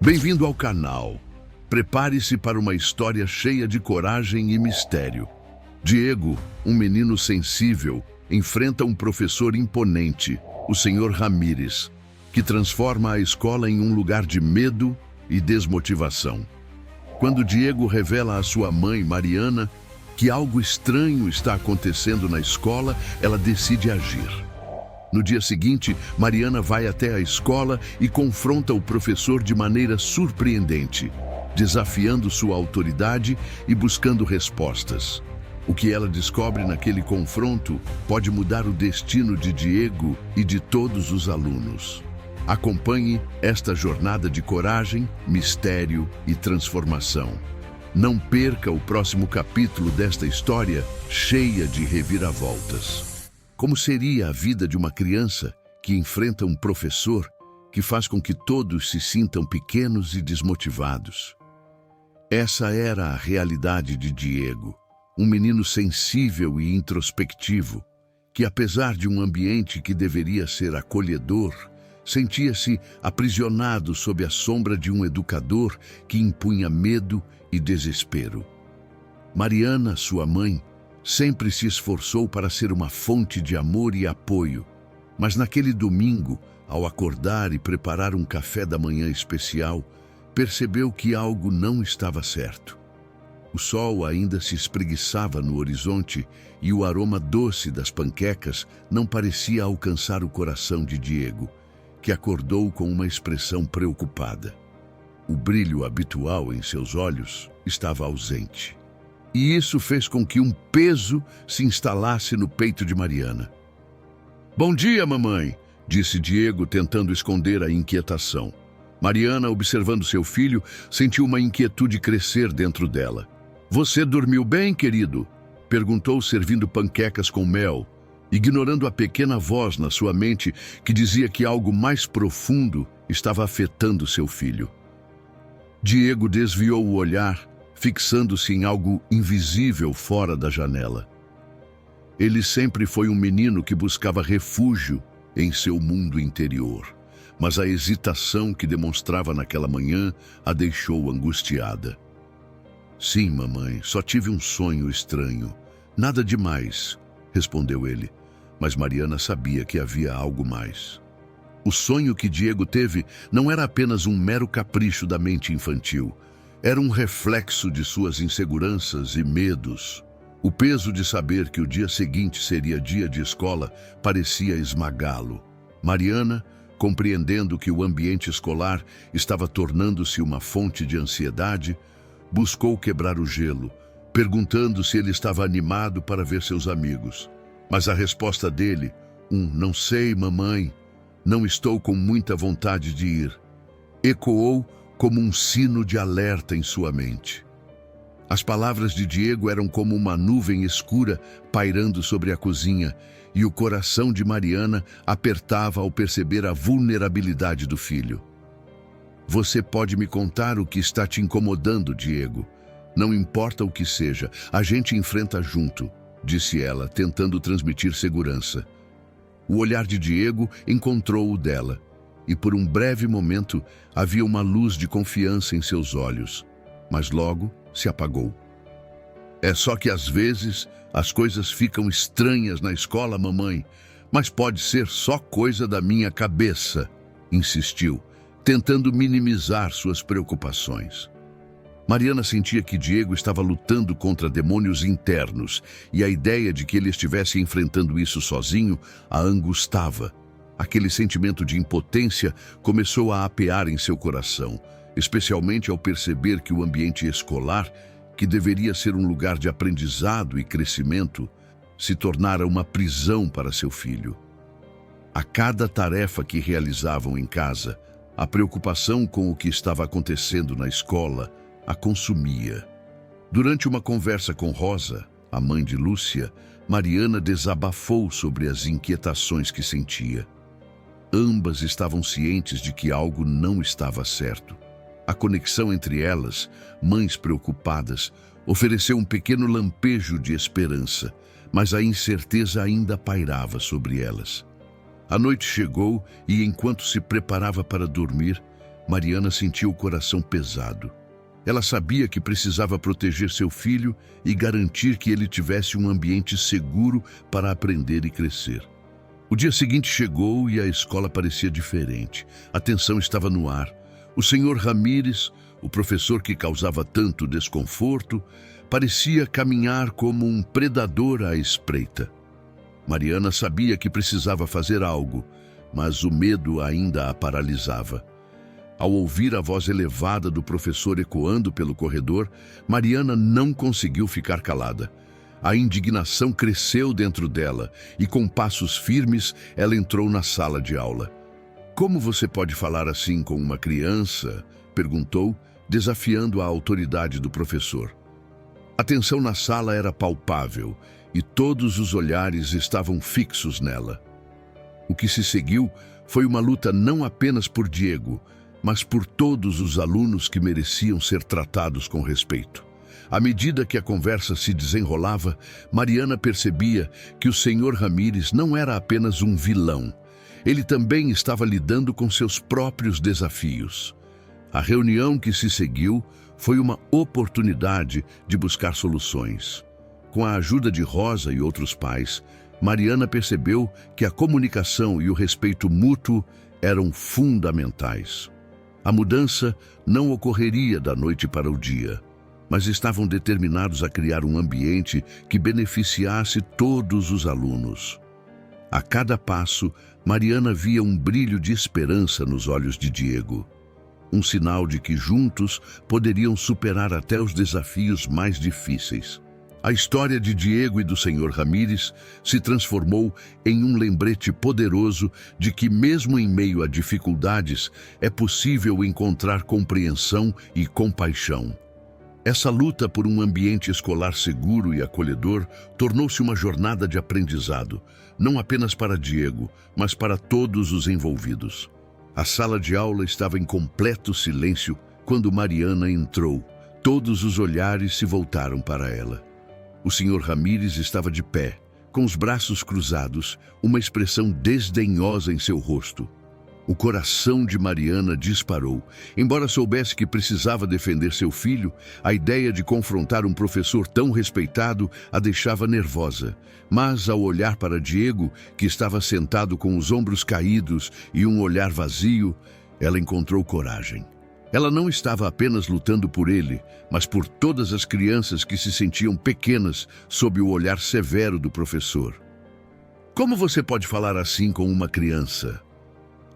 Bem-vindo ao canal. Prepare-se para uma história cheia de coragem e mistério. Diego, um menino sensível, enfrenta um professor imponente, o Sr. Ramírez, que transforma a escola em um lugar de medo e desmotivação. Quando Diego revela à sua mãe, Mariana, que algo estranho está acontecendo na escola, ela decide agir. No dia seguinte, Mariana vai até a escola e confronta o professor de maneira surpreendente, desafiando sua autoridade e buscando respostas. O que ela descobre naquele confronto pode mudar o destino de Diego e de todos os alunos. Acompanhe esta jornada de coragem, mistério e transformação. Não perca o próximo capítulo desta história cheia de reviravoltas. Como seria a vida de uma criança que enfrenta um professor que faz com que todos se sintam pequenos e desmotivados? Essa era a realidade de Diego, um menino sensível e introspectivo, que apesar de um ambiente que deveria ser acolhedor, sentia-se aprisionado sob a sombra de um educador que impunha medo e desespero. Mariana, sua mãe, sempre se esforçou para ser uma fonte de amor e apoio, mas naquele domingo, ao acordar e preparar um café da manhã especial, percebeu que algo não estava certo. O sol ainda se espreguiçava no horizonte e o aroma doce das panquecas não parecia alcançar o coração de Diego, que acordou com uma expressão preocupada. O brilho habitual em seus olhos estava ausente. E isso fez com que um peso se instalasse no peito de Mariana. "Bom dia, mamãe", disse Diego, tentando esconder a inquietação. Mariana, observando seu filho, sentiu uma inquietude crescer dentro dela. "Você dormiu bem, querido?", perguntou, servindo panquecas com mel, ignorando a pequena voz na sua mente que dizia que algo mais profundo estava afetando seu filho. Diego desviou o olhar, fixando-se em algo invisível fora da janela. Ele sempre foi um menino que buscava refúgio em seu mundo interior, mas a hesitação que demonstrava naquela manhã a deixou angustiada. "Sim, mamãe, só tive um sonho estranho. Nada demais", respondeu ele, mas Mariana sabia que havia algo mais. O sonho que Diego teve não era apenas um mero capricho da mente infantil. Era um reflexo de suas inseguranças e medos. O peso de saber que o dia seguinte seria dia de escola parecia esmagá-lo. Mariana, compreendendo que o ambiente escolar estava tornando-se uma fonte de ansiedade, buscou quebrar o gelo, perguntando se ele estava animado para ver seus amigos. Mas a resposta dele, "Não sei, mamãe, não estou com muita vontade de ir", ecoou como um sino de alerta em sua mente. As palavras de Diego eram como uma nuvem escura pairando sobre a cozinha, e o coração de Mariana apertava ao perceber a vulnerabilidade do filho. "Você pode me contar o que está te incomodando, Diego? Não importa o que seja, a gente enfrenta junto", disse ela, tentando transmitir segurança. O olhar de Diego encontrou o dela, e por um breve momento havia uma luz de confiança em seus olhos, mas logo se apagou. "É só que às vezes as coisas ficam estranhas na escola, mamãe, mas pode ser só coisa da minha cabeça", insistiu, tentando minimizar suas preocupações. Mariana sentia que Diego estava lutando contra demônios internos, e a ideia de que ele estivesse enfrentando isso sozinho a angustiava. Aquele sentimento de impotência começou a apear em seu coração, especialmente ao perceber que o ambiente escolar, que deveria ser um lugar de aprendizado e crescimento, se tornara uma prisão para seu filho. A cada tarefa que realizavam em casa, a preocupação com o que estava acontecendo na escola a consumia. Durante uma conversa com Rosa, a mãe de Lúcia, Mariana desabafou sobre as inquietações que sentia. Ambas estavam cientes de que algo não estava certo. A conexão entre elas, mães preocupadas, ofereceu um pequeno lampejo de esperança, mas a incerteza ainda pairava sobre elas. A noite chegou e, enquanto se preparava para dormir, Mariana sentiu o coração pesado. Ela sabia que precisava proteger seu filho e garantir que ele tivesse um ambiente seguro para aprender e crescer. O dia seguinte chegou e a escola parecia diferente. A tensão estava no ar. O senhor Ramírez, o professor que causava tanto desconforto, parecia caminhar como um predador à espreita. Mariana sabia que precisava fazer algo, mas o medo ainda a paralisava. Ao ouvir a voz elevada do professor ecoando pelo corredor, Mariana não conseguiu ficar calada. A indignação cresceu dentro dela e, com passos firmes, ela entrou na sala de aula. "Como você pode falar assim com uma criança?", perguntou, desafiando a autoridade do professor. A tensão na sala era palpável e todos os olhares estavam fixos nela. O que se seguiu foi uma luta não apenas por Diego, mas por todos os alunos que mereciam ser tratados com respeito. À medida que a conversa se desenrolava, Mariana percebia que o senhor Ramírez não era apenas um vilão. Ele também estava lidando com seus próprios desafios. A reunião que se seguiu foi uma oportunidade de buscar soluções. Com a ajuda de Rosa e outros pais, Mariana percebeu que a comunicação e o respeito mútuo eram fundamentais. A mudança não ocorreria da noite para o dia, mas estavam determinados a criar um ambiente que beneficiasse todos os alunos. A cada passo, Mariana via um brilho de esperança nos olhos de Diego, um sinal de que juntos poderiam superar até os desafios mais difíceis. A história de Diego e do senhor Ramírez se transformou em um lembrete poderoso de que, mesmo em meio a dificuldades, é possível encontrar compreensão e compaixão. Essa luta por um ambiente escolar seguro e acolhedor tornou-se uma jornada de aprendizado, não apenas para Diego, mas para todos os envolvidos. A sala de aula estava em completo silêncio quando Mariana entrou. Todos os olhares se voltaram para ela. O senhor Ramírez estava de pé, com os braços cruzados, uma expressão desdenhosa em seu rosto. O coração de Mariana disparou. Embora soubesse que precisava defender seu filho, a ideia de confrontar um professor tão respeitado a deixava nervosa. Mas, ao olhar para Diego, que estava sentado com os ombros caídos e um olhar vazio, ela encontrou coragem. Ela não estava apenas lutando por ele, mas por todas as crianças que se sentiam pequenas sob o olhar severo do professor. "Como você pode falar assim com uma criança?"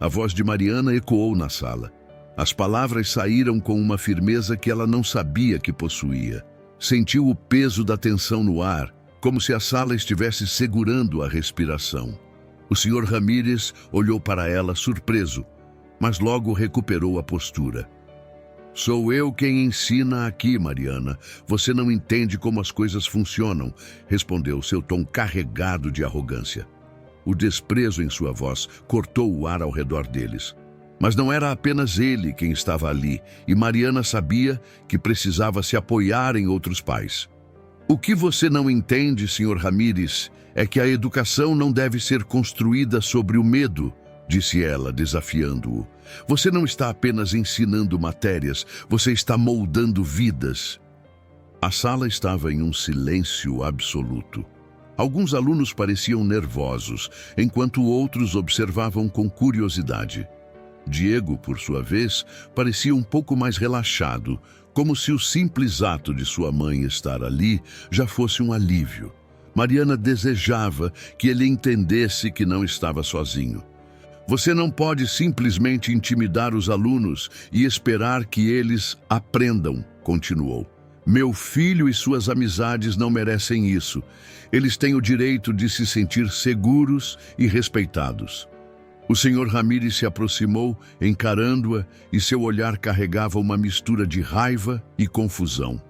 A voz de Mariana ecoou na sala. As palavras saíram com uma firmeza que ela não sabia que possuía. Sentiu o peso da tensão no ar, como se a sala estivesse segurando a respiração. O senhor Ramírez olhou para ela surpreso, mas logo recuperou a postura. "Sou eu quem ensina aqui, Mariana. Você não entende como as coisas funcionam", respondeu seu tom carregado de arrogância. O desprezo em sua voz cortou o ar ao redor deles. Mas não era apenas ele quem estava ali, e Mariana sabia que precisava se apoiar em outros pais. "O que você não entende, senhor Ramírez, é que a educação não deve ser construída sobre o medo", disse ela, desafiando-o. "Você não está apenas ensinando matérias, você está moldando vidas." A sala estava em um silêncio absoluto. Alguns alunos pareciam nervosos, enquanto outros observavam com curiosidade. Diego, por sua vez, parecia um pouco mais relaxado, como se o simples ato de sua mãe estar ali já fosse um alívio. Mariana desejava que ele entendesse que não estava sozinho. "Você não pode simplesmente intimidar os alunos e esperar que eles aprendam", continuou. "Meu filho e suas amizades não merecem isso. Eles têm o direito de se sentir seguros e respeitados." O senhor Ramírez se aproximou, encarando-a, e seu olhar carregava uma mistura de raiva e confusão.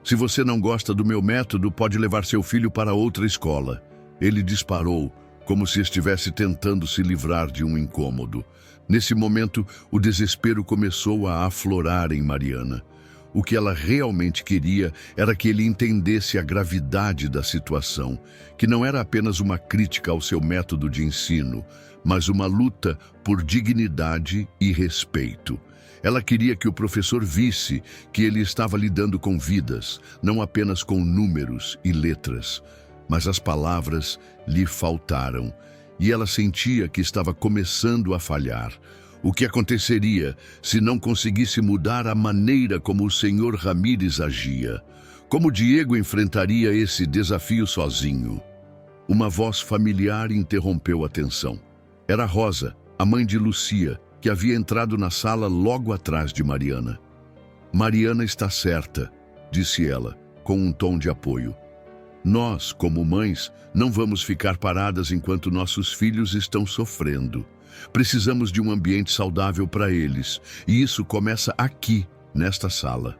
"Se você não gosta do meu método, pode levar seu filho para outra escola." Ele disparou, como se estivesse tentando se livrar de um incômodo. Nesse momento, o desespero começou a aflorar em Mariana. O que ela realmente queria era que ele entendesse a gravidade da situação, que não era apenas uma crítica ao seu método de ensino, mas uma luta por dignidade e respeito. Ela queria que o professor visse que ele estava lidando com vidas, não apenas com números e letras. Mas as palavras lhe faltaram, e ela sentia que estava começando a falhar. O que aconteceria se não conseguisse mudar a maneira como o Sr. Ramírez agia? Como Diego enfrentaria esse desafio sozinho? Uma voz familiar interrompeu a tensão. Era Rosa, a mãe de Lucia, que havia entrado na sala logo atrás de Mariana. Mariana está certa, disse ela, com um tom de apoio. Nós, como mães, não vamos ficar paradas enquanto nossos filhos estão sofrendo. Precisamos de um ambiente saudável para eles, e isso começa aqui, nesta sala.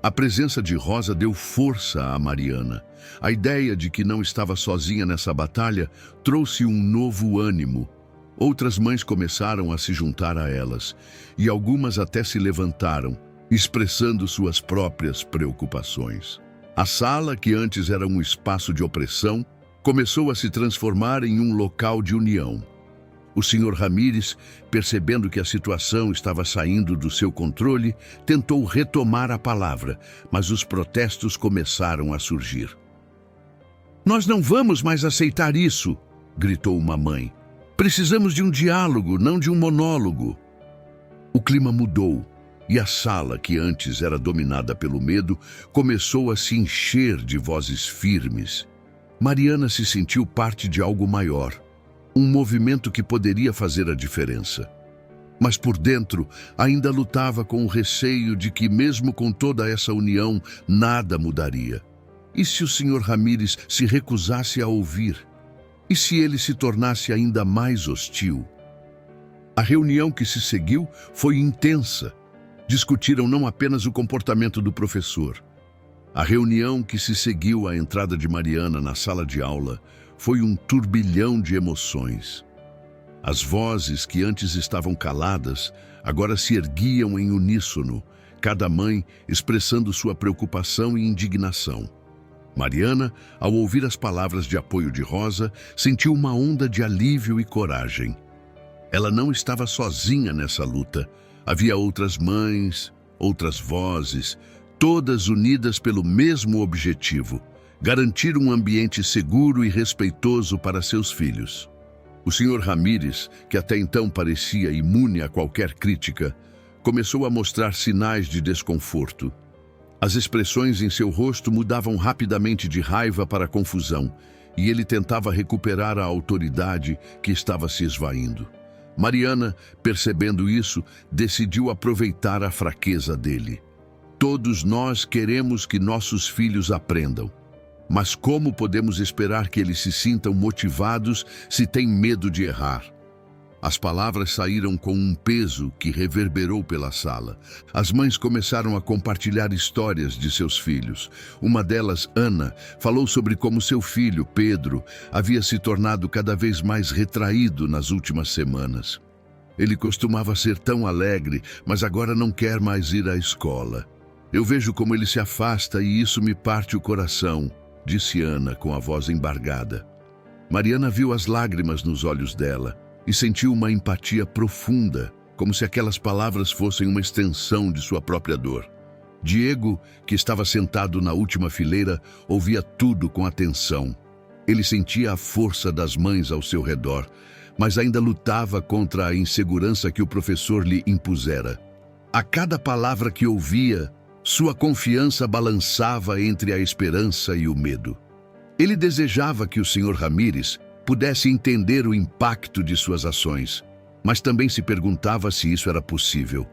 A presença de Rosa deu força a Mariana. A ideia de que não estava sozinha nessa batalha trouxe um novo ânimo. Outras mães começaram a se juntar a elas, e algumas até se levantaram, expressando suas próprias preocupações. A sala, que antes era um espaço de opressão, começou a se transformar em um local de união. O Sr. Ramírez, percebendo que a situação estava saindo do seu controle, tentou retomar a palavra, mas os protestos começaram a surgir. "Nós não vamos mais aceitar isso", gritou uma mãe. "Precisamos de um diálogo, não de um monólogo." O clima mudou, e a sala, que antes era dominada pelo medo, começou a se encher de vozes firmes. Mariana se sentiu parte de algo maior, um movimento que poderia fazer a diferença. Mas por dentro, ainda lutava com o receio de que, mesmo com toda essa união, nada mudaria. E se o Sr. Ramírez se recusasse a ouvir? E se ele se tornasse ainda mais hostil? A reunião que se seguiu foi intensa. Discutiram não apenas o comportamento do professor. A reunião que se seguiu à entrada de Mariana na sala de aula foi um turbilhão de emoções. As vozes que antes estavam caladas agora se erguiam em uníssono, cada mãe expressando sua preocupação e indignação. Mariana, ao ouvir as palavras de apoio de Rosa, sentiu uma onda de alívio e coragem. Ela não estava sozinha nessa luta. Havia outras mães, outras vozes, todas unidas pelo mesmo objetivo: garantir um ambiente seguro e respeitoso para seus filhos. O Sr. Ramírez, que até então parecia imune a qualquer crítica, começou a mostrar sinais de desconforto. As expressões em seu rosto mudavam rapidamente de raiva para confusão, e ele tentava recuperar a autoridade que estava se esvaindo. Mariana, percebendo isso, decidiu aproveitar a fraqueza dele. Todos nós queremos que nossos filhos aprendam. Mas como podemos esperar que eles se sintam motivados se têm medo de errar? As palavras saíram com um peso que reverberou pela sala. As mães começaram a compartilhar histórias de seus filhos. Uma delas, Ana, falou sobre como seu filho, Pedro, havia se tornado cada vez mais retraído nas últimas semanas. Ele costumava ser tão alegre, mas agora não quer mais ir à escola. "Eu vejo como ele se afasta e isso me parte o coração", disse Ana com a voz embargada. Mariana viu as lágrimas nos olhos dela e sentiu uma empatia profunda, como se aquelas palavras fossem uma extensão de sua própria dor. Diego, que estava sentado na última fileira, ouvia tudo com atenção. Ele sentia a força das mães ao seu redor, mas ainda lutava contra a insegurança que o professor lhe impusera. A cada palavra que ouvia, sua confiança balançava entre a esperança e o medo. Ele desejava que o Sr. Ramírez pudesse entender o impacto de suas ações, mas também se perguntava se isso era possível.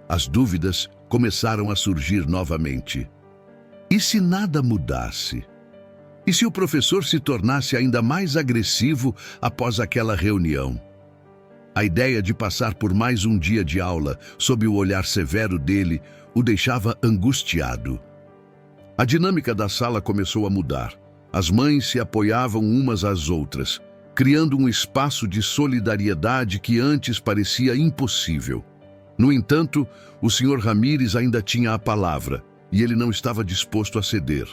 As dúvidas começaram a surgir novamente. E se nada mudasse? E se o professor se tornasse ainda mais agressivo após aquela reunião? A ideia de passar por mais um dia de aula sob o olhar severo dele o deixava angustiado. A dinâmica da sala começou a mudar. As mães se apoiavam umas às outras, criando um espaço de solidariedade que antes parecia impossível. No entanto, o Sr. Ramírez ainda tinha a palavra, e ele não estava disposto a ceder.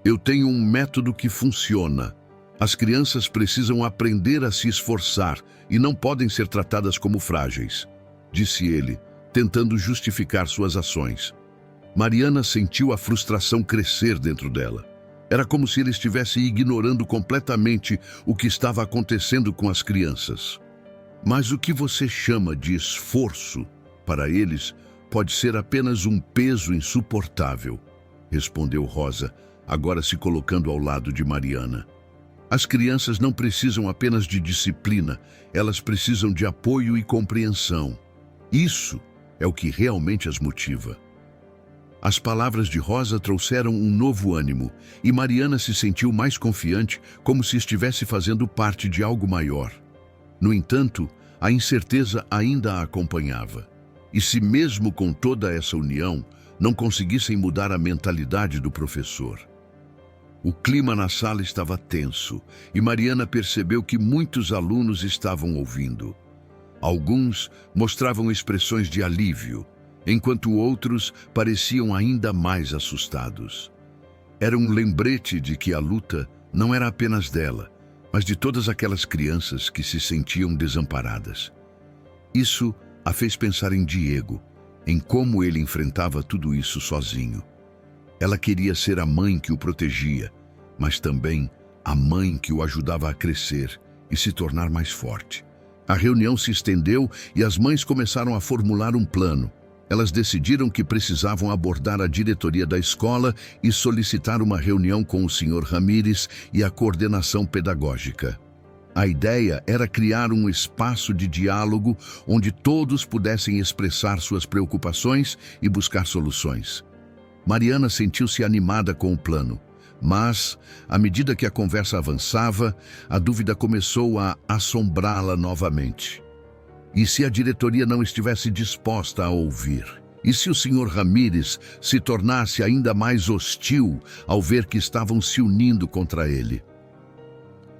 "Eu tenho um método que funciona. As crianças precisam aprender a se esforçar e não podem ser tratadas como frágeis", disse ele, tentando justificar suas ações. Mariana sentiu a frustração crescer dentro dela. Era como se ele estivesse ignorando completamente o que estava acontecendo com as crianças. Mas o que você chama de esforço, para eles, pode ser apenas um peso insuportável, respondeu Rosa, agora se colocando ao lado de Mariana. As crianças não precisam apenas de disciplina, elas precisam de apoio e compreensão. Isso é o que realmente as motiva. As palavras de Rosa trouxeram um novo ânimo e Mariana se sentiu mais confiante, como se estivesse fazendo parte de algo maior. No entanto, a incerteza ainda a acompanhava. E se mesmo com toda essa união, não conseguissem mudar a mentalidade do professor? O clima na sala estava tenso e Mariana percebeu que muitos alunos estavam ouvindo. Alguns mostravam expressões de alívio, enquanto outros pareciam ainda mais assustados. Era um lembrete de que a luta não era apenas dela, mas de todas aquelas crianças que se sentiam desamparadas. Isso a fez pensar em Diego, em como ele enfrentava tudo isso sozinho. Ela queria ser a mãe que o protegia, mas também a mãe que o ajudava a crescer e se tornar mais forte. A reunião se estendeu e as mães começaram a formular um plano. Elas decidiram que precisavam abordar a diretoria da escola e solicitar uma reunião com o Sr. Ramírez e a coordenação pedagógica. A ideia era criar um espaço de diálogo onde todos pudessem expressar suas preocupações e buscar soluções. Mariana sentiu-se animada com o plano, mas, à medida que a conversa avançava, a dúvida começou a assombrá-la novamente. E se a diretoria não estivesse disposta a ouvir? E se o Sr. Ramírez se tornasse ainda mais hostil ao ver que estavam se unindo contra ele?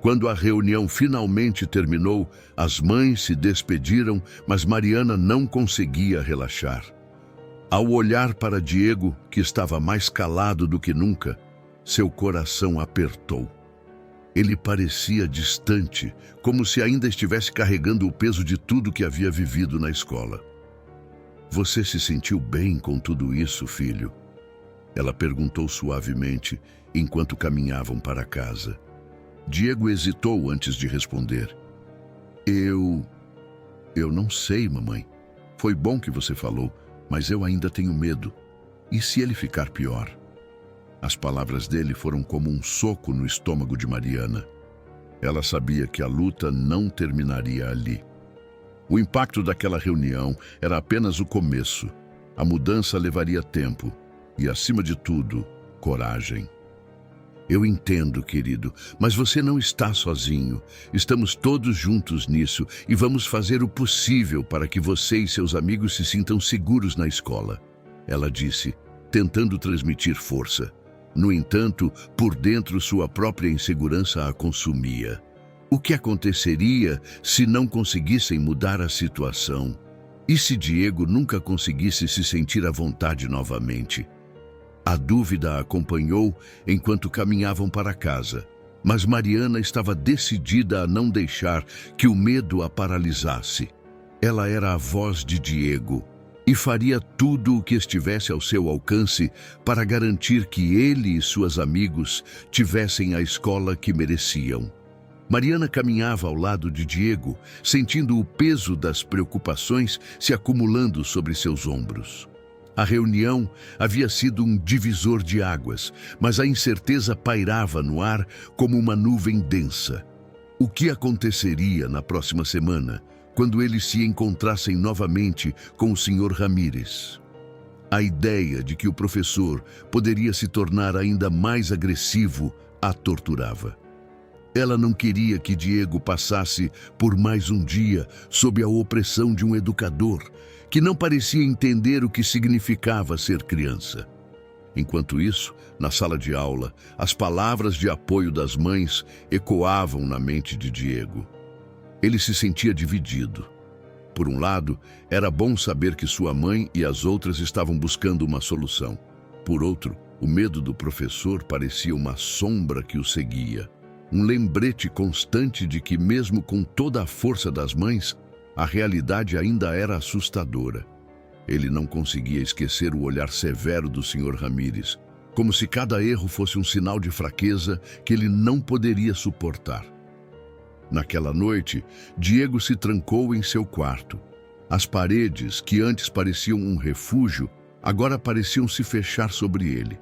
Quando a reunião finalmente terminou, as mães se despediram, mas Mariana não conseguia relaxar. Ao olhar para Diego, que estava mais calado do que nunca, seu coração apertou. Ele parecia distante, como se ainda estivesse carregando o peso de tudo que havia vivido na escola. Você se sentiu bem com tudo isso, filho? Ela perguntou suavemente, enquanto caminhavam para casa. Diego hesitou antes de responder. Eu não sei, mamãe. Foi bom que você falou, mas eu ainda tenho medo. E se ele ficar pior? As palavras dele foram como um soco no estômago de Mariana. Ela sabia que a luta não terminaria ali. O impacto daquela reunião era apenas o começo. A mudança levaria tempo e, acima de tudo, coragem. Eu entendo, querido, mas você não está sozinho. Estamos todos juntos nisso e vamos fazer o possível para que você e seus amigos se sintam seguros na escola, ela disse, tentando transmitir força. No entanto, por dentro sua própria insegurança a consumia. O que aconteceria se não conseguissem mudar a situação? E se Diego nunca conseguisse se sentir à vontade novamente? A dúvida a acompanhou enquanto caminhavam para casa, mas Mariana estava decidida a não deixar que o medo a paralisasse. Ela era a voz de Diego e faria tudo o que estivesse ao seu alcance para garantir que ele e seus amigos tivessem a escola que mereciam. Mariana caminhava ao lado de Diego, sentindo o peso das preocupações se acumulando sobre seus ombros. A reunião havia sido um divisor de águas, mas a incerteza pairava no ar como uma nuvem densa. O que aconteceria na próxima semana, quando eles se encontrassem novamente com o Sr. Ramírez? A ideia de que o professor poderia se tornar ainda mais agressivo a torturava. Ela não queria que Diego passasse por mais um dia sob a opressão de um educador que não parecia entender o que significava ser criança. Enquanto isso, na sala de aula, as palavras de apoio das mães ecoavam na mente de Diego. Ele se sentia dividido. Por um lado, era bom saber que sua mãe e as outras estavam buscando uma solução. Por outro, o medo do professor parecia uma sombra que o seguia. Um lembrete constante de que, mesmo com toda a força das mães, a realidade ainda era assustadora. Ele não conseguia esquecer o olhar severo do Sr. Ramírez, como se cada erro fosse um sinal de fraqueza que ele não poderia suportar. Naquela noite, Diego se trancou em seu quarto. As paredes, que antes pareciam um refúgio, agora pareciam se fechar sobre ele.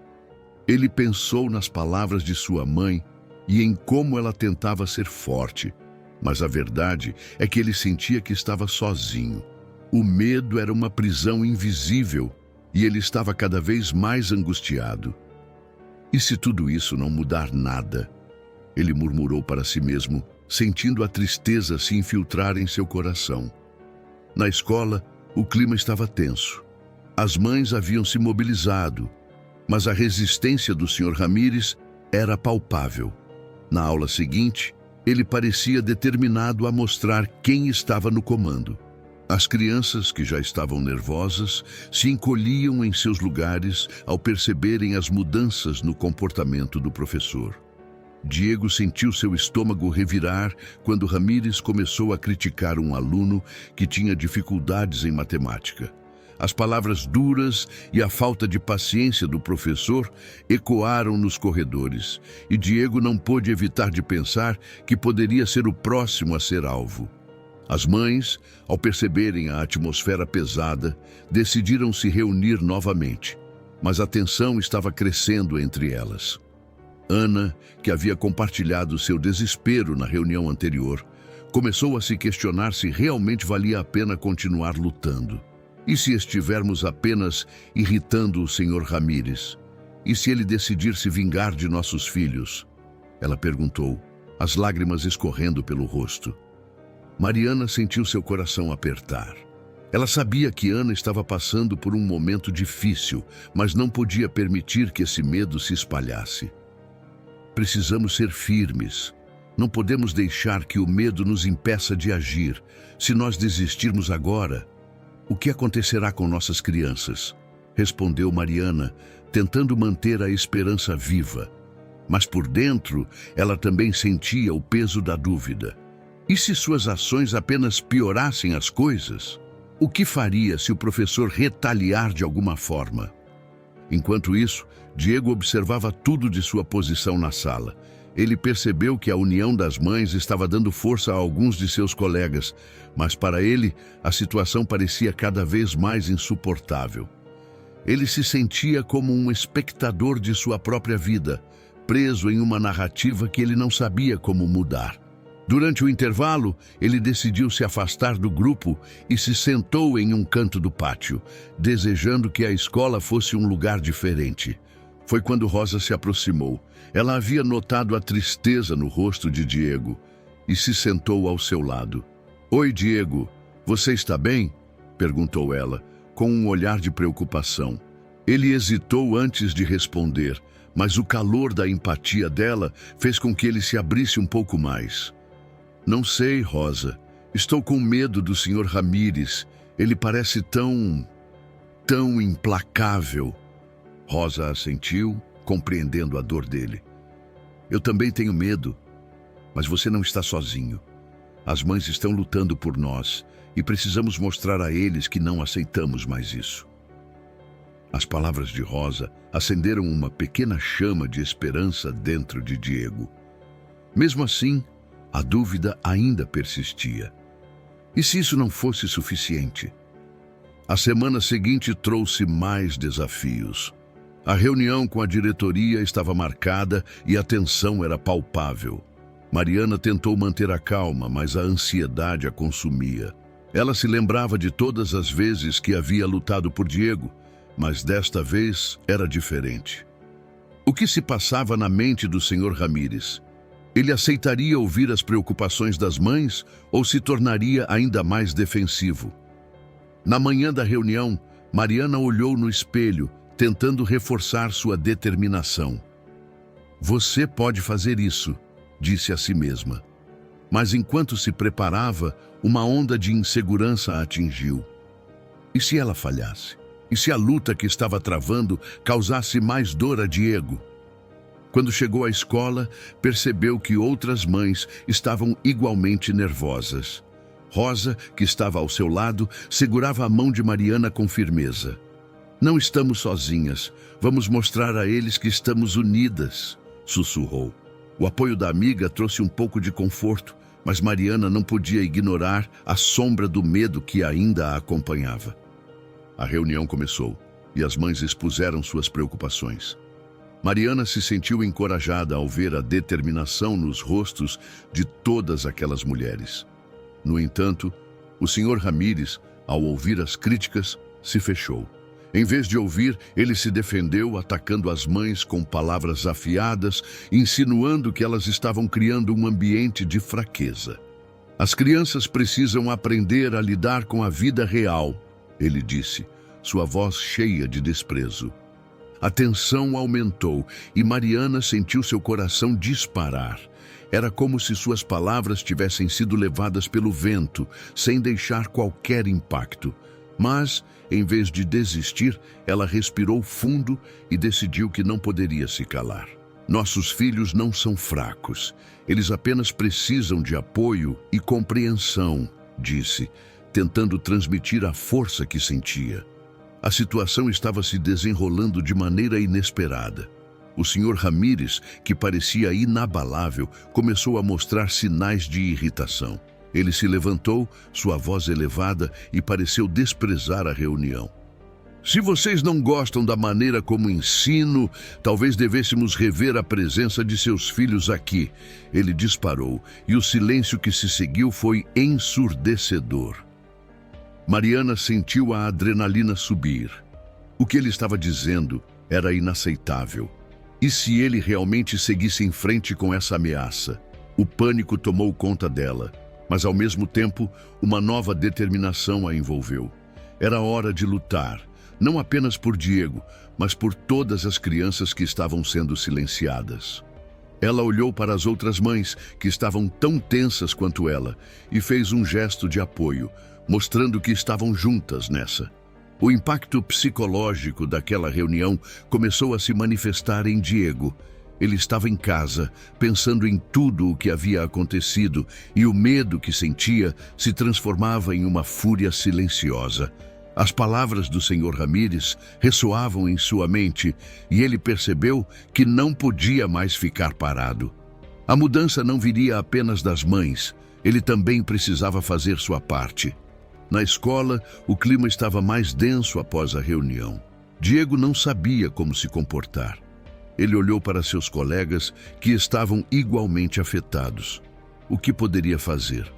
Ele pensou nas palavras de sua mãe e em como ela tentava ser forte, mas a verdade é que ele sentia que estava sozinho. O medo era uma prisão invisível e ele estava cada vez mais angustiado. E se tudo isso não mudar nada? Ele murmurou para si mesmo, sentindo a tristeza se infiltrar em seu coração. Na escola, o clima estava tenso. As mães haviam se mobilizado, mas a resistência do Sr. Ramírez era palpável. Na aula seguinte, ele parecia determinado a mostrar quem estava no comando. As crianças, que já estavam nervosas, se encolhiam em seus lugares ao perceberem as mudanças no comportamento do professor. Diego sentiu seu estômago revirar quando Ramírez começou a criticar um aluno que tinha dificuldades em matemática. As palavras duras e a falta de paciência do professor ecoaram nos corredores, e Diego não pôde evitar de pensar que poderia ser o próximo a ser alvo. As mães, ao perceberem a atmosfera pesada, decidiram se reunir novamente, mas a tensão estava crescendo entre elas. Ana, que havia compartilhado seu desespero na reunião anterior, começou a se questionar se realmente valia a pena continuar lutando. E se estivermos apenas irritando o Sr. Ramírez? E se ele decidir se vingar de nossos filhos? Ela perguntou, as lágrimas escorrendo pelo rosto. Mariana sentiu seu coração apertar. Ela sabia que Ana estava passando por um momento difícil, mas não podia permitir que esse medo se espalhasse. Precisamos ser firmes. Não podemos deixar que o medo nos impeça de agir. Se nós desistirmos agora, o que acontecerá com nossas crianças? Respondeu Mariana, tentando manter a esperança viva. Mas por dentro, ela também sentia o peso da dúvida. E se suas ações apenas piorassem as coisas? O que faria se o professor retaliar de alguma forma? Enquanto isso, Diego observava tudo de sua posição na sala. Ele percebeu que a união das mães estava dando força a alguns de seus colegas, mas para ele, a situação parecia cada vez mais insuportável. Ele se sentia como um espectador de sua própria vida, preso em uma narrativa que ele não sabia como mudar. Durante o intervalo, ele decidiu se afastar do grupo e se sentou em um canto do pátio, desejando que a escola fosse um lugar diferente. Foi quando Rosa se aproximou. Ela havia notado a tristeza no rosto de Diego e se sentou ao seu lado. "Oi, Diego, você está bem?" perguntou ela, com um olhar de preocupação. Ele hesitou antes de responder, mas o calor da empatia dela fez com que ele se abrisse um pouco mais. "Não sei, Rosa. Estou com medo do Sr. Ramírez. Ele parece tão implacável." Rosa assentiu, compreendendo a dor dele. "Eu também tenho medo, mas você não está sozinho. As mães estão lutando por nós e precisamos mostrar a eles que não aceitamos mais isso." As palavras de Rosa acenderam uma pequena chama de esperança dentro de Diego. Mesmo assim, a dúvida ainda persistia. E se isso não fosse suficiente? A semana seguinte trouxe mais desafios. A reunião com a diretoria estava marcada e a tensão era palpável. Mariana tentou manter a calma, mas a ansiedade a consumia. Ela se lembrava de todas as vezes que havia lutado por Diego, mas desta vez era diferente. O que se passava na mente do Sr. Ramírez? Ele aceitaria ouvir as preocupações das mães ou se tornaria ainda mais defensivo? Na manhã da reunião, Mariana olhou no espelho, tentando reforçar sua determinação. "Você pode fazer isso", disse a si mesma. Mas enquanto se preparava, uma onda de insegurança a atingiu. E se ela falhasse? E se a luta que estava travando causasse mais dor a Diego? Quando chegou à escola, percebeu que outras mães estavam igualmente nervosas. Rosa, que estava ao seu lado, segurava a mão de Mariana com firmeza. Não estamos sozinhas. Vamos mostrar a eles que estamos unidas, sussurrou. O apoio da amiga trouxe um pouco de conforto, mas Mariana não podia ignorar a sombra do medo que ainda a acompanhava. A reunião começou e as mães expuseram suas preocupações. Mariana se sentiu encorajada ao ver a determinação nos rostos de todas aquelas mulheres. No entanto, o Sr. Ramírez, ao ouvir as críticas, se fechou. Em vez de ouvir, ele se defendeu, atacando as mães com palavras afiadas, insinuando que elas estavam criando um ambiente de fraqueza. As crianças precisam aprender a lidar com a vida real, ele disse, sua voz cheia de desprezo. A tensão aumentou e Mariana sentiu seu coração disparar. Era como se suas palavras tivessem sido levadas pelo vento, sem deixar qualquer impacto. Mas, em vez de desistir, ela respirou fundo e decidiu que não poderia se calar. Nossos filhos não são fracos. Eles apenas precisam de apoio e compreensão, disse, tentando transmitir a força que sentia. A situação estava se desenrolando de maneira inesperada. O Sr. Ramírez, que parecia inabalável, começou a mostrar sinais de irritação. Ele se levantou, sua voz elevada, e pareceu desprezar a reunião. Se vocês não gostam da maneira como ensino, talvez devêssemos rever a presença de seus filhos aqui. Ele disparou, e o silêncio que se seguiu foi ensurdecedor. Mariana sentiu a adrenalina subir. O que ele estava dizendo era inaceitável. E se ele realmente seguisse em frente com essa ameaça? O pânico tomou conta dela, mas ao mesmo tempo, uma nova determinação a envolveu. Era hora de lutar, não apenas por Diego, mas por todas as crianças que estavam sendo silenciadas. Ela olhou para as outras mães, que estavam tão tensas quanto ela, e fez um gesto de apoio, mostrando que estavam juntas nessa. O impacto psicológico daquela reunião começou a se manifestar em Diego. Ele estava em casa, pensando em tudo o que havia acontecido, e o medo que sentia se transformava em uma fúria silenciosa. As palavras do Sr. Ramírez ressoavam em sua mente, e ele percebeu que não podia mais ficar parado. A mudança não viria apenas das mães, ele também precisava fazer sua parte. Na escola, o clima estava mais denso após a reunião. Diego não sabia como se comportar. Ele olhou para seus colegas, que estavam igualmente afetados. O que poderia fazer?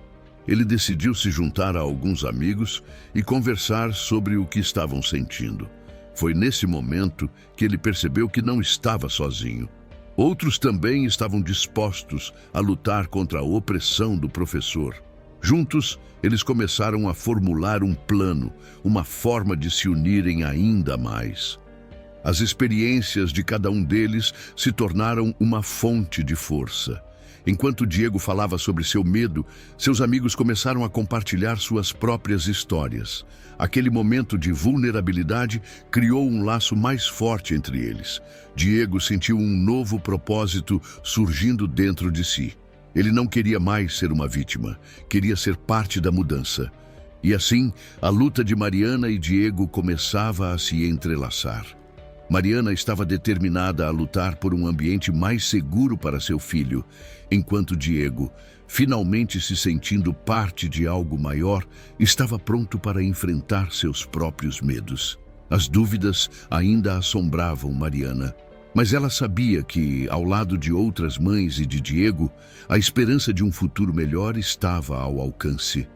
Ele decidiu se juntar a alguns amigos e conversar sobre o que estavam sentindo. Foi nesse momento que ele percebeu que não estava sozinho. Outros também estavam dispostos a lutar contra a opressão do professor. Juntos, eles começaram a formular um plano, uma forma de se unirem ainda mais. As experiências de cada um deles se tornaram uma fonte de força. Enquanto Diego falava sobre seu medo, seus amigos começaram a compartilhar suas próprias histórias. Aquele momento de vulnerabilidade criou um laço mais forte entre eles. Diego sentiu um novo propósito surgindo dentro de si. Ele não queria mais ser uma vítima, queria ser parte da mudança. E assim, a luta de Mariana e Diego começava a se entrelaçar. Mariana estava determinada a lutar por um ambiente mais seguro para seu filho, enquanto Diego, finalmente se sentindo parte de algo maior, estava pronto para enfrentar seus próprios medos. As dúvidas ainda assombravam Mariana, mas ela sabia que, ao lado de outras mães e de Diego, a esperança de um futuro melhor estava ao alcance.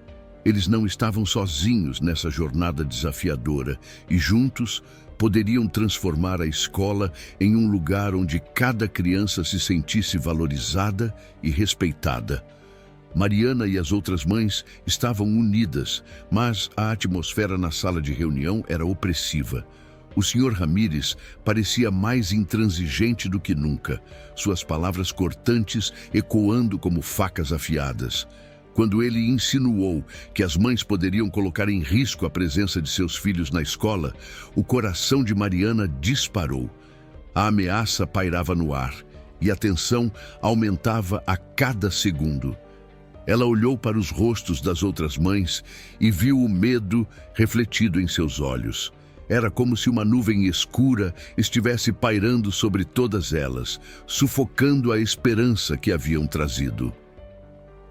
Eles não estavam sozinhos nessa jornada desafiadora e juntos poderiam transformar a escola em um lugar onde cada criança se sentisse valorizada e respeitada. Mariana e as outras mães estavam unidas, mas a atmosfera na sala de reunião era opressiva. O Sr. Ramírez parecia mais intransigente do que nunca, suas palavras cortantes ecoando como facas afiadas. Quando ele insinuou que as mães poderiam colocar em risco a presença de seus filhos na escola, o coração de Mariana disparou. A ameaça pairava no ar e a tensão aumentava a cada segundo. Ela olhou para os rostos das outras mães e viu o medo refletido em seus olhos. Era como se uma nuvem escura estivesse pairando sobre todas elas, sufocando a esperança que haviam trazido.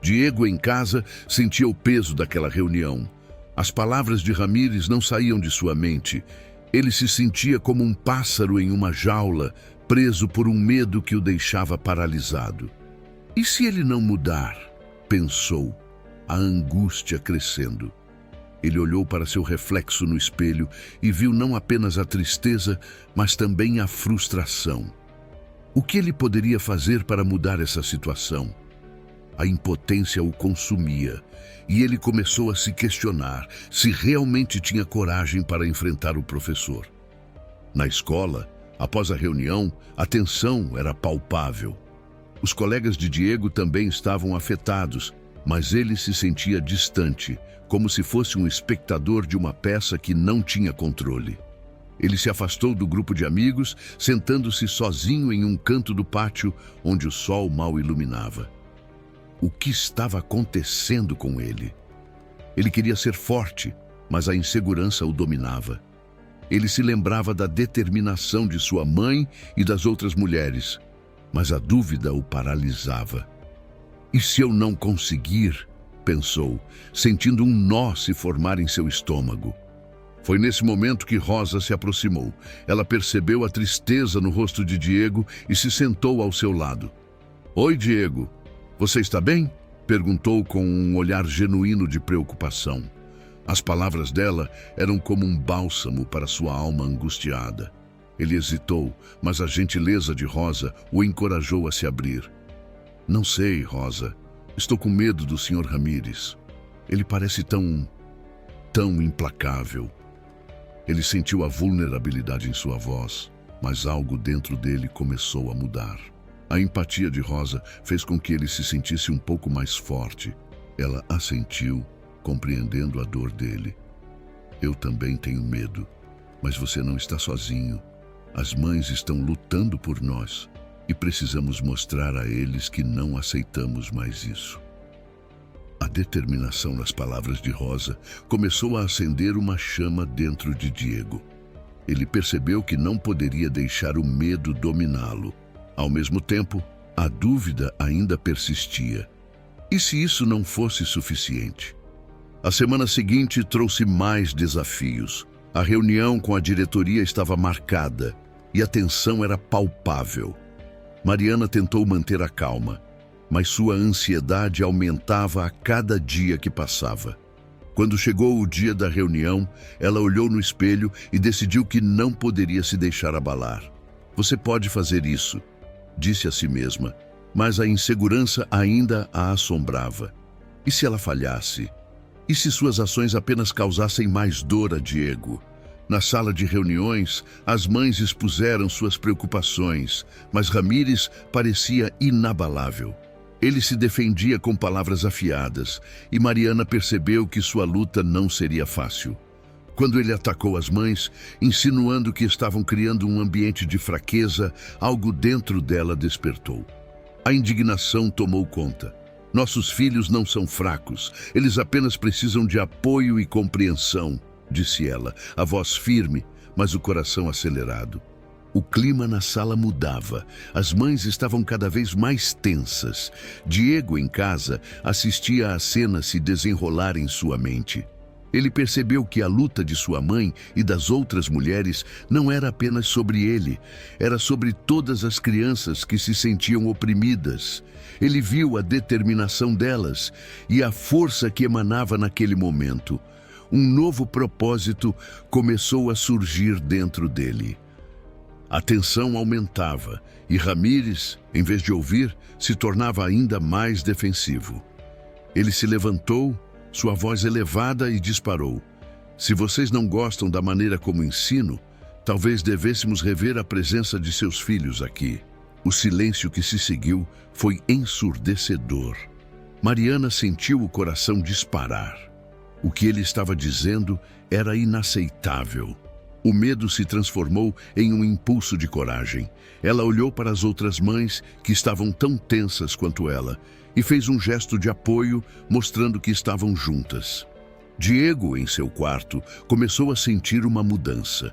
Diego, em casa, sentia o peso daquela reunião. As palavras de Ramírez não saíam de sua mente. Ele se sentia como um pássaro em uma jaula, preso por um medo que o deixava paralisado. E se ele não mudar? Pensou, a angústia crescendo. Ele olhou para seu reflexo no espelho e viu não apenas a tristeza, mas também a frustração. O que ele poderia fazer para mudar essa situação? A impotência o consumia e ele começou a se questionar se realmente tinha coragem para enfrentar o professor. Na escola, após a reunião, a tensão era palpável. Os colegas de Diego também estavam afetados, mas ele se sentia distante, como se fosse um espectador de uma peça que não tinha controle. Ele se afastou do grupo de amigos, sentando-se sozinho em um canto do pátio onde o sol mal iluminava. O que estava acontecendo com ele? Ele queria ser forte, mas a insegurança o dominava. Ele se lembrava da determinação de sua mãe e das outras mulheres, mas a dúvida o paralisava. E se eu não conseguir? Pensou, sentindo um nó se formar em seu estômago. Foi nesse momento que Rosa se aproximou. Ela percebeu a tristeza no rosto de Diego e se sentou ao seu lado. "Oi, Diego. Você está bem?" perguntou com um olhar genuíno de preocupação. As palavras dela eram como um bálsamo para sua alma angustiada. Ele hesitou, mas a gentileza de Rosa o encorajou a se abrir. "Não sei, Rosa. Estou com medo do Sr. Ramírez. Ele parece tão implacável." Ele sentiu a vulnerabilidade em sua voz, mas algo dentro dele começou a mudar. A empatia de Rosa fez com que ele se sentisse um pouco mais forte. Ela assentiu, compreendendo a dor dele. "Eu também tenho medo, mas você não está sozinho. As mães estão lutando por nós e precisamos mostrar a eles que não aceitamos mais isso." A determinação nas palavras de Rosa começou a acender uma chama dentro de Diego. Ele percebeu que não poderia deixar o medo dominá-lo. Ao mesmo tempo, a dúvida ainda persistia. E se isso não fosse suficiente? A semana seguinte trouxe mais desafios. A reunião com a diretoria estava marcada e a tensão era palpável. Mariana tentou manter a calma, mas sua ansiedade aumentava a cada dia que passava. Quando chegou o dia da reunião, ela olhou no espelho e decidiu que não poderia se deixar abalar. "Você pode fazer isso", disse a si mesma, mas a insegurança ainda a assombrava. E se ela falhasse? E se suas ações apenas causassem mais dor a Diego? Na sala de reuniões, as mães expuseram suas preocupações, mas Ramírez parecia inabalável. Ele se defendia com palavras afiadas, e Mariana percebeu que sua luta não seria fácil. Quando ele atacou as mães, insinuando que estavam criando um ambiente de fraqueza, algo dentro dela despertou. A indignação tomou conta. "Nossos filhos não são fracos, eles apenas precisam de apoio e compreensão", disse ela, a voz firme, mas o coração acelerado. O clima na sala mudava. As mães estavam cada vez mais tensas. Diego, em casa, assistia à cena se desenrolar em sua mente. Ele percebeu que a luta de sua mãe e das outras mulheres não era apenas sobre ele, era sobre todas as crianças que se sentiam oprimidas. Ele viu a determinação delas e a força que emanava naquele momento. Um novo propósito começou a surgir dentro dele. A tensão aumentava e Ramírez, em vez de ouvir, se tornava ainda mais defensivo. Ele se levantou, sua voz elevada, e disparou: "Se vocês não gostam da maneira como ensino, talvez devêssemos rever a presença de seus filhos aqui." O silêncio que se seguiu foi ensurdecedor. Mariana sentiu o coração disparar. O que ele estava dizendo era inaceitável. O medo se transformou em um impulso de coragem. Ela olhou para as outras mães, que estavam tão tensas quanto ela, e fez um gesto de apoio, mostrando que estavam juntas. Diego, em seu quarto, começou a sentir uma mudança.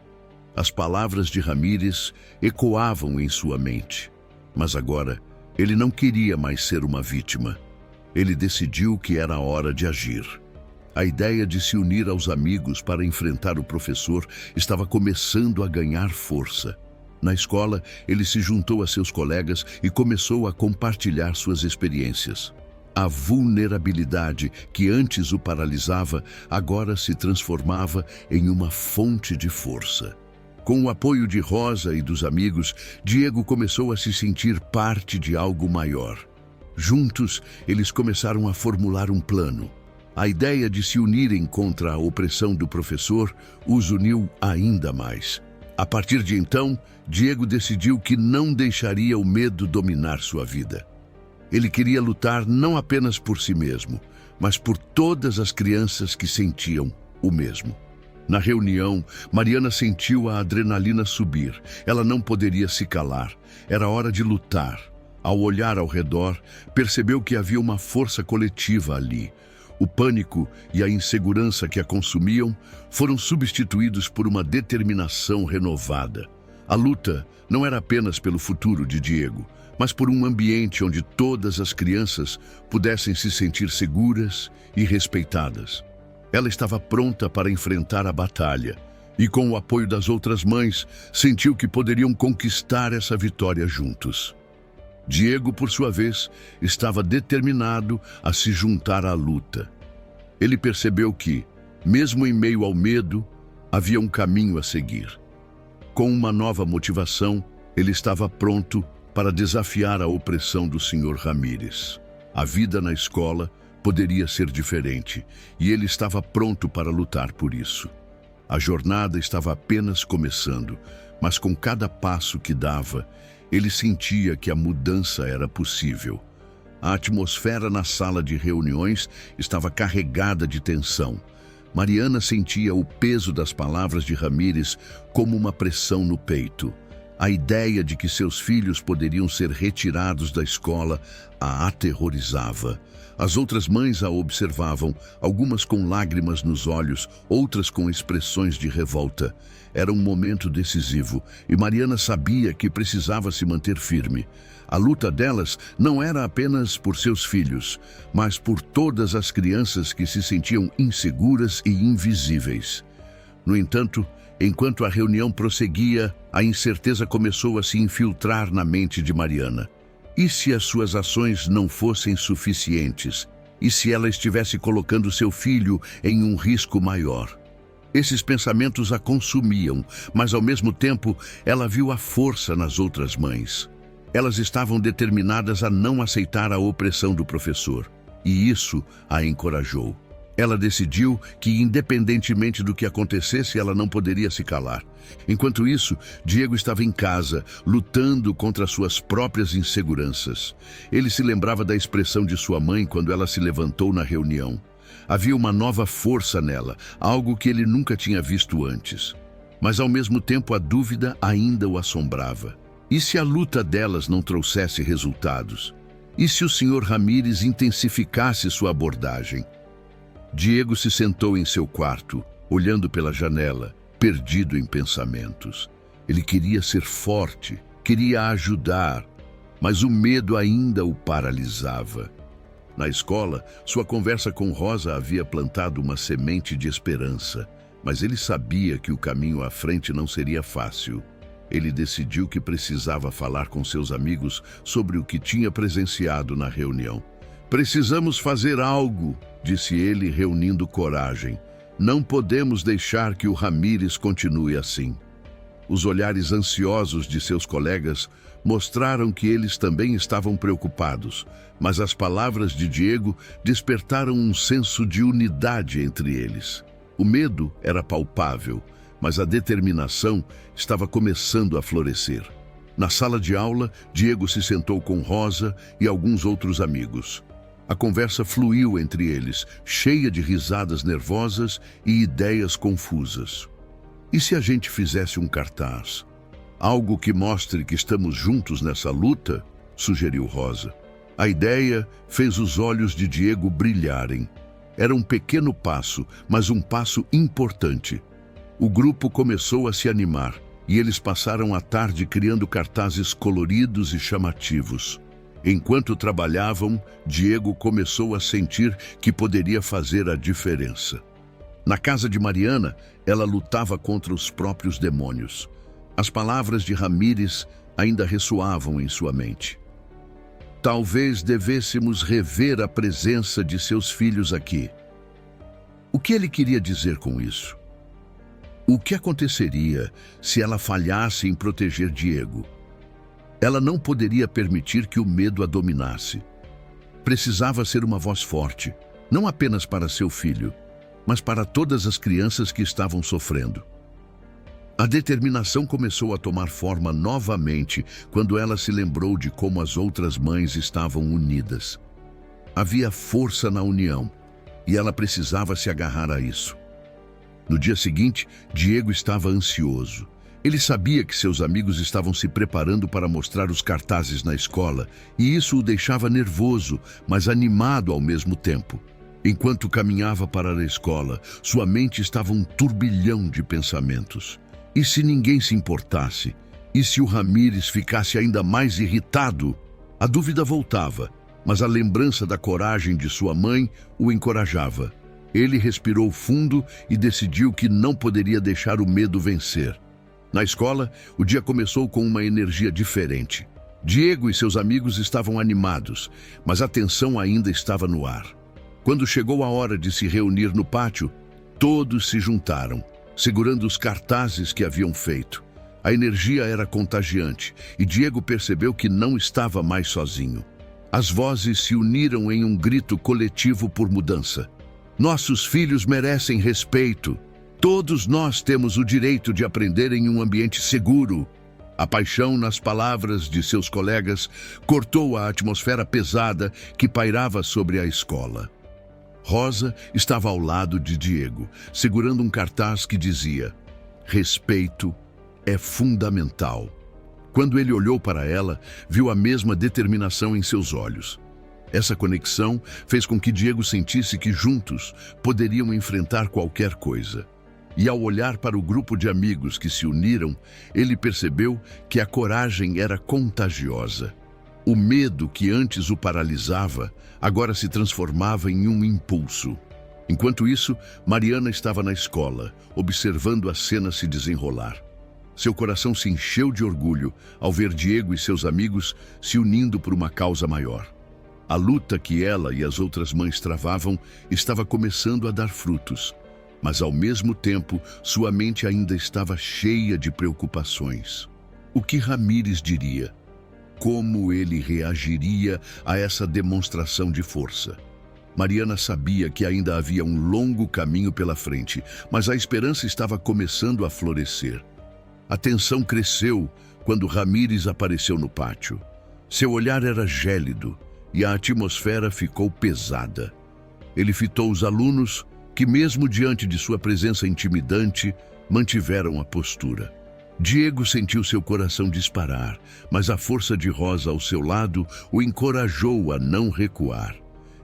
As palavras de Ramírez ecoavam em sua mente. Mas agora, ele não queria mais ser uma vítima. Ele decidiu que era hora de agir. A ideia de se unir aos amigos para enfrentar o professor estava começando a ganhar força. Na escola, ele se juntou a seus colegas e começou a compartilhar suas experiências. A vulnerabilidade que antes o paralisava, agora se transformava em uma fonte de força. Com o apoio de Rosa e dos amigos, Diego começou a se sentir parte de algo maior. Juntos, eles começaram a formular um plano. A ideia de se unirem contra a opressão do professor os uniu ainda mais. A partir de então, Diego decidiu que não deixaria o medo dominar sua vida. Ele queria lutar não apenas por si mesmo, mas por todas as crianças que sentiam o mesmo. Na reunião, Mariana sentiu a adrenalina subir. Ela não poderia se calar. Era hora de lutar. Ao olhar ao redor, percebeu que havia uma força coletiva ali. O pânico e a insegurança que a consumiam foram substituídos por uma determinação renovada. A luta não era apenas pelo futuro de Diego, mas por um ambiente onde todas as crianças pudessem se sentir seguras e respeitadas. Ela estava pronta para enfrentar a batalha e, com o apoio das outras mães, sentiu que poderiam conquistar essa vitória juntos. Diego, por sua vez, estava determinado a se juntar à luta. Ele percebeu que, mesmo em meio ao medo, havia um caminho a seguir. Com uma nova motivação, ele estava pronto para desafiar a opressão do Sr. Ramírez. A vida na escola poderia ser diferente, e ele estava pronto para lutar por isso. A jornada estava apenas começando, mas com cada passo que dava, ele sentia que a mudança era possível. A atmosfera na sala de reuniões estava carregada de tensão. Mariana sentia o peso das palavras de Ramírez como uma pressão no peito. A ideia de que seus filhos poderiam ser retirados da escola a aterrorizava. As outras mães a observavam, algumas com lágrimas nos olhos, outras com expressões de revolta. Era um momento decisivo e Mariana sabia que precisava se manter firme. A luta delas não era apenas por seus filhos, mas por todas as crianças que se sentiam inseguras e invisíveis. No entanto, enquanto a reunião prosseguia, a incerteza começou a se infiltrar na mente de Mariana. E se as suas ações não fossem suficientes? E se ela estivesse colocando seu filho em um risco maior? Esses pensamentos a consumiam, mas ao mesmo tempo ela viu a força nas outras mães. Elas estavam determinadas a não aceitar a opressão do professor, e isso a encorajou. Ela decidiu que, independentemente do que acontecesse, ela não poderia se calar. Enquanto isso, Diego estava em casa, lutando contra suas próprias inseguranças. Ele se lembrava da expressão de sua mãe quando ela se levantou na reunião. Havia uma nova força nela, algo que ele nunca tinha visto antes. Mas, ao mesmo tempo, a dúvida ainda o assombrava. E se a luta delas não trouxesse resultados? E se o Sr. Ramírez intensificasse sua abordagem? Diego se sentou em seu quarto, olhando pela janela, perdido em pensamentos. Ele queria ser forte, queria ajudar, mas o medo ainda o paralisava. Na escola, sua conversa com Rosa havia plantado uma semente de esperança, mas ele sabia que o caminho à frente não seria fácil. Ele decidiu que precisava falar com seus amigos sobre o que tinha presenciado na reunião. "Precisamos fazer algo", disse ele, reunindo coragem. "Não podemos deixar que o Ramírez continue assim." Os olhares ansiosos de seus colegas mostraram que eles também estavam preocupados, mas as palavras de Diego despertaram um senso de unidade entre eles. O medo era palpável, mas a determinação estava começando a florescer. Na sala de aula, Diego se sentou com Rosa e alguns outros amigos. A conversa fluiu entre eles, cheia de risadas nervosas e ideias confusas. E se a gente fizesse um cartaz? Algo que mostre que estamos juntos nessa luta? Sugeriu Rosa. A ideia fez os olhos de Diego brilharem. Era um pequeno passo, mas um passo importante. O grupo começou a se animar e eles passaram a tarde criando cartazes coloridos e chamativos. Enquanto trabalhavam, Diego começou a sentir que poderia fazer a diferença. Na casa de Mariana, ela lutava contra os próprios demônios. As palavras de Ramírez ainda ressoavam em sua mente. Talvez devêssemos rever a presença de seus filhos aqui. O que ele queria dizer com isso? O que aconteceria se ela falhasse em proteger Diego? Ela não poderia permitir que o medo a dominasse. Precisava ser uma voz forte, não apenas para seu filho, mas para todas as crianças que estavam sofrendo. A determinação começou a tomar forma novamente quando ela se lembrou de como as outras mães estavam unidas. Havia força na união, e ela precisava se agarrar a isso. No dia seguinte, Diego estava ansioso. Ele sabia que seus amigos estavam se preparando para mostrar os cartazes na escola, e isso o deixava nervoso, mas animado ao mesmo tempo. Enquanto caminhava para a escola, sua mente estava um turbilhão de pensamentos. E se ninguém se importasse? E se o Ramírez ficasse ainda mais irritado? A dúvida voltava, mas a lembrança da coragem de sua mãe o encorajava. Ele respirou fundo e decidiu que não poderia deixar o medo vencer. Na escola, o dia começou com uma energia diferente. Diego e seus amigos estavam animados, mas a tensão ainda estava no ar. Quando chegou a hora de se reunir no pátio, todos se juntaram, segurando os cartazes que haviam feito. A energia era contagiante e Diego percebeu que não estava mais sozinho. As vozes se uniram em um grito coletivo por mudança. Nossos filhos merecem respeito. Todos nós temos o direito de aprender em um ambiente seguro. A paixão nas palavras de seus colegas cortou a atmosfera pesada que pairava sobre a escola. Rosa estava ao lado de Diego, segurando um cartaz que dizia: "Respeito é fundamental." Quando ele olhou para ela, viu a mesma determinação em seus olhos. Essa conexão fez com que Diego sentisse que juntos poderiam enfrentar qualquer coisa. E ao olhar para o grupo de amigos que se uniram, ele percebeu que a coragem era contagiosa. O medo que antes o paralisava, agora se transformava em um impulso. Enquanto isso, Mariana estava na escola, observando a cena se desenrolar. Seu coração se encheu de orgulho ao ver Diego e seus amigos se unindo por uma causa maior. A luta que ela e as outras mães travavam estava começando a dar frutos, mas ao mesmo tempo sua mente ainda estava cheia de preocupações. O que Ramírez diria? Como ele reagiria a essa demonstração de força? Mariana sabia que ainda havia um longo caminho pela frente, mas a esperança estava começando a florescer. A tensão cresceu quando Ramírez apareceu no pátio. Seu olhar era gélido e a atmosfera ficou pesada. Ele fitou os alunos que, mesmo diante de sua presença intimidante, mantiveram a postura. Diego sentiu seu coração disparar, mas a força de Rosa ao seu lado o encorajou a não recuar.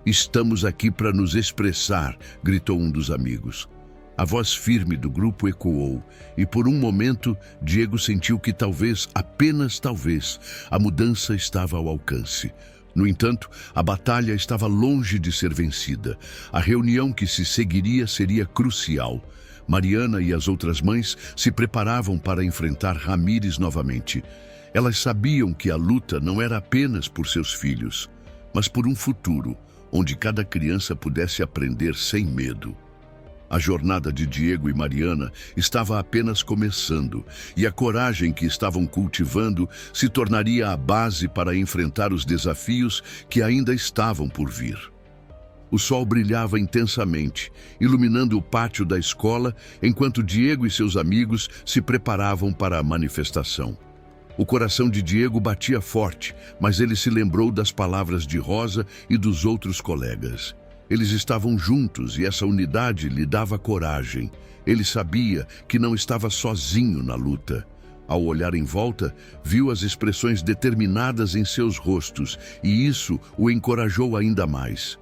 "Estamos aqui para nos expressar", gritou um dos amigos. A voz firme do grupo ecoou, e por um momento, Diego sentiu que talvez, apenas talvez, a mudança estava ao alcance. No entanto, a batalha estava longe de ser vencida. A reunião que se seguiria seria crucial. Mariana e as outras mães se preparavam para enfrentar Ramírez novamente. Elas sabiam que a luta não era apenas por seus filhos, mas por um futuro onde cada criança pudesse aprender sem medo. A jornada de Diego e Mariana estava apenas começando, e a coragem que estavam cultivando se tornaria a base para enfrentar os desafios que ainda estavam por vir. O sol brilhava intensamente, iluminando o pátio da escola, enquanto Diego e seus amigos se preparavam para a manifestação. O coração de Diego batia forte, mas ele se lembrou das palavras de Rosa e dos outros colegas. Eles estavam juntos e essa unidade lhe dava coragem. Ele sabia que não estava sozinho na luta. Ao olhar em volta, viu as expressões determinadas em seus rostos e isso o encorajou ainda mais.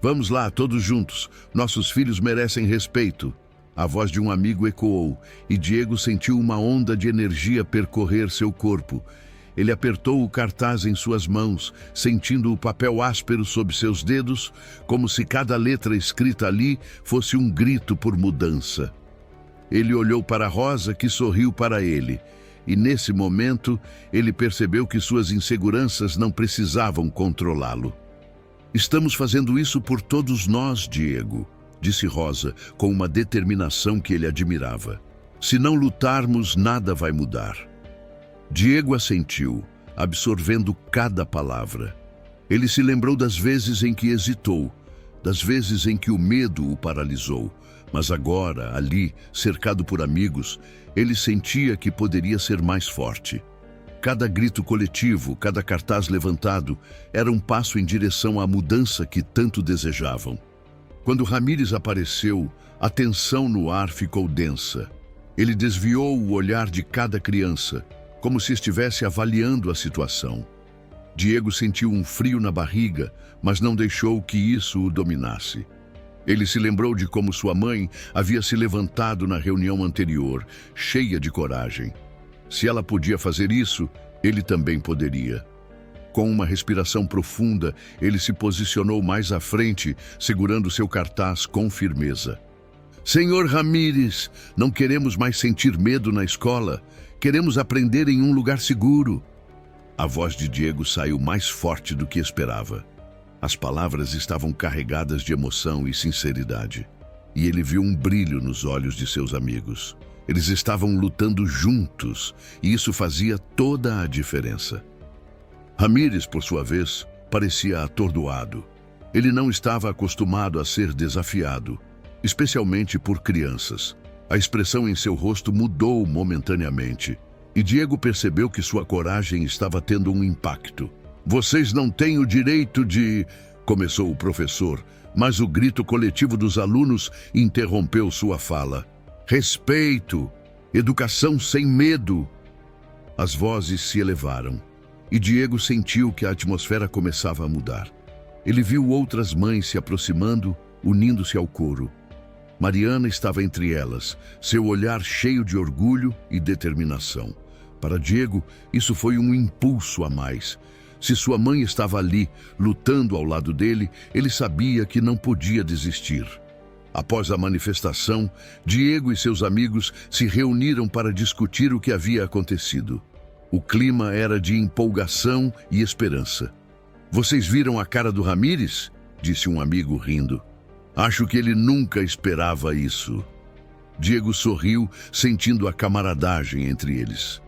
Vamos lá, todos juntos. Nossos filhos merecem respeito. A voz de um amigo ecoou e Diego sentiu uma onda de energia percorrer seu corpo. Ele apertou o cartaz em suas mãos, sentindo o papel áspero sob seus dedos, como se cada letra escrita ali fosse um grito por mudança. Ele olhou para Rosa, que sorriu para ele, e nesse momento ele percebeu que suas inseguranças não precisavam controlá-lo. Estamos fazendo isso por todos nós, Diego, disse Rosa, com uma determinação que ele admirava. Se não lutarmos, nada vai mudar. Diego assentiu, absorvendo cada palavra. Ele se lembrou das vezes em que hesitou, das vezes em que o medo o paralisou, mas agora, ali, cercado por amigos, ele sentia que poderia ser mais forte. Cada grito coletivo, cada cartaz levantado, era um passo em direção à mudança que tanto desejavam. Quando Ramírez apareceu, a tensão no ar ficou densa. Ele desviou o olhar de cada criança, como se estivesse avaliando a situação. Diego sentiu um frio na barriga, mas não deixou que isso o dominasse. Ele se lembrou de como sua mãe havia se levantado na reunião anterior, cheia de coragem. Se ela podia fazer isso, ele também poderia. Com uma respiração profunda, ele se posicionou mais à frente, segurando seu cartaz com firmeza. Senhor Ramírez, não queremos mais sentir medo na escola. Queremos aprender em um lugar seguro. A voz de Diego saiu mais forte do que esperava. As palavras estavam carregadas de emoção e sinceridade. E ele viu um brilho nos olhos de seus amigos. Eles estavam lutando juntos, e isso fazia toda a diferença. Ramírez, por sua vez, parecia atordoado. Ele não estava acostumado a ser desafiado, especialmente por crianças. A expressão em seu rosto mudou momentaneamente, e Diego percebeu que sua coragem estava tendo um impacto. Vocês não têm o direito de... começou o professor, mas o grito coletivo dos alunos interrompeu sua fala. Respeito, educação sem medo. As vozes se elevaram, e Diego sentiu que a atmosfera começava a mudar. Ele viu outras mães se aproximando, unindo-se ao coro. Mariana estava entre elas, seu olhar cheio de orgulho e determinação. Para Diego, isso foi um impulso a mais. Se sua mãe estava ali, lutando ao lado dele, ele sabia que não podia desistir. Após a manifestação, Diego e seus amigos se reuniram para discutir o que havia acontecido. O clima era de empolgação e esperança. Vocês viram a cara do Ramírez? Disse um amigo rindo. Acho que ele nunca esperava isso. Diego sorriu, sentindo a camaradagem entre eles.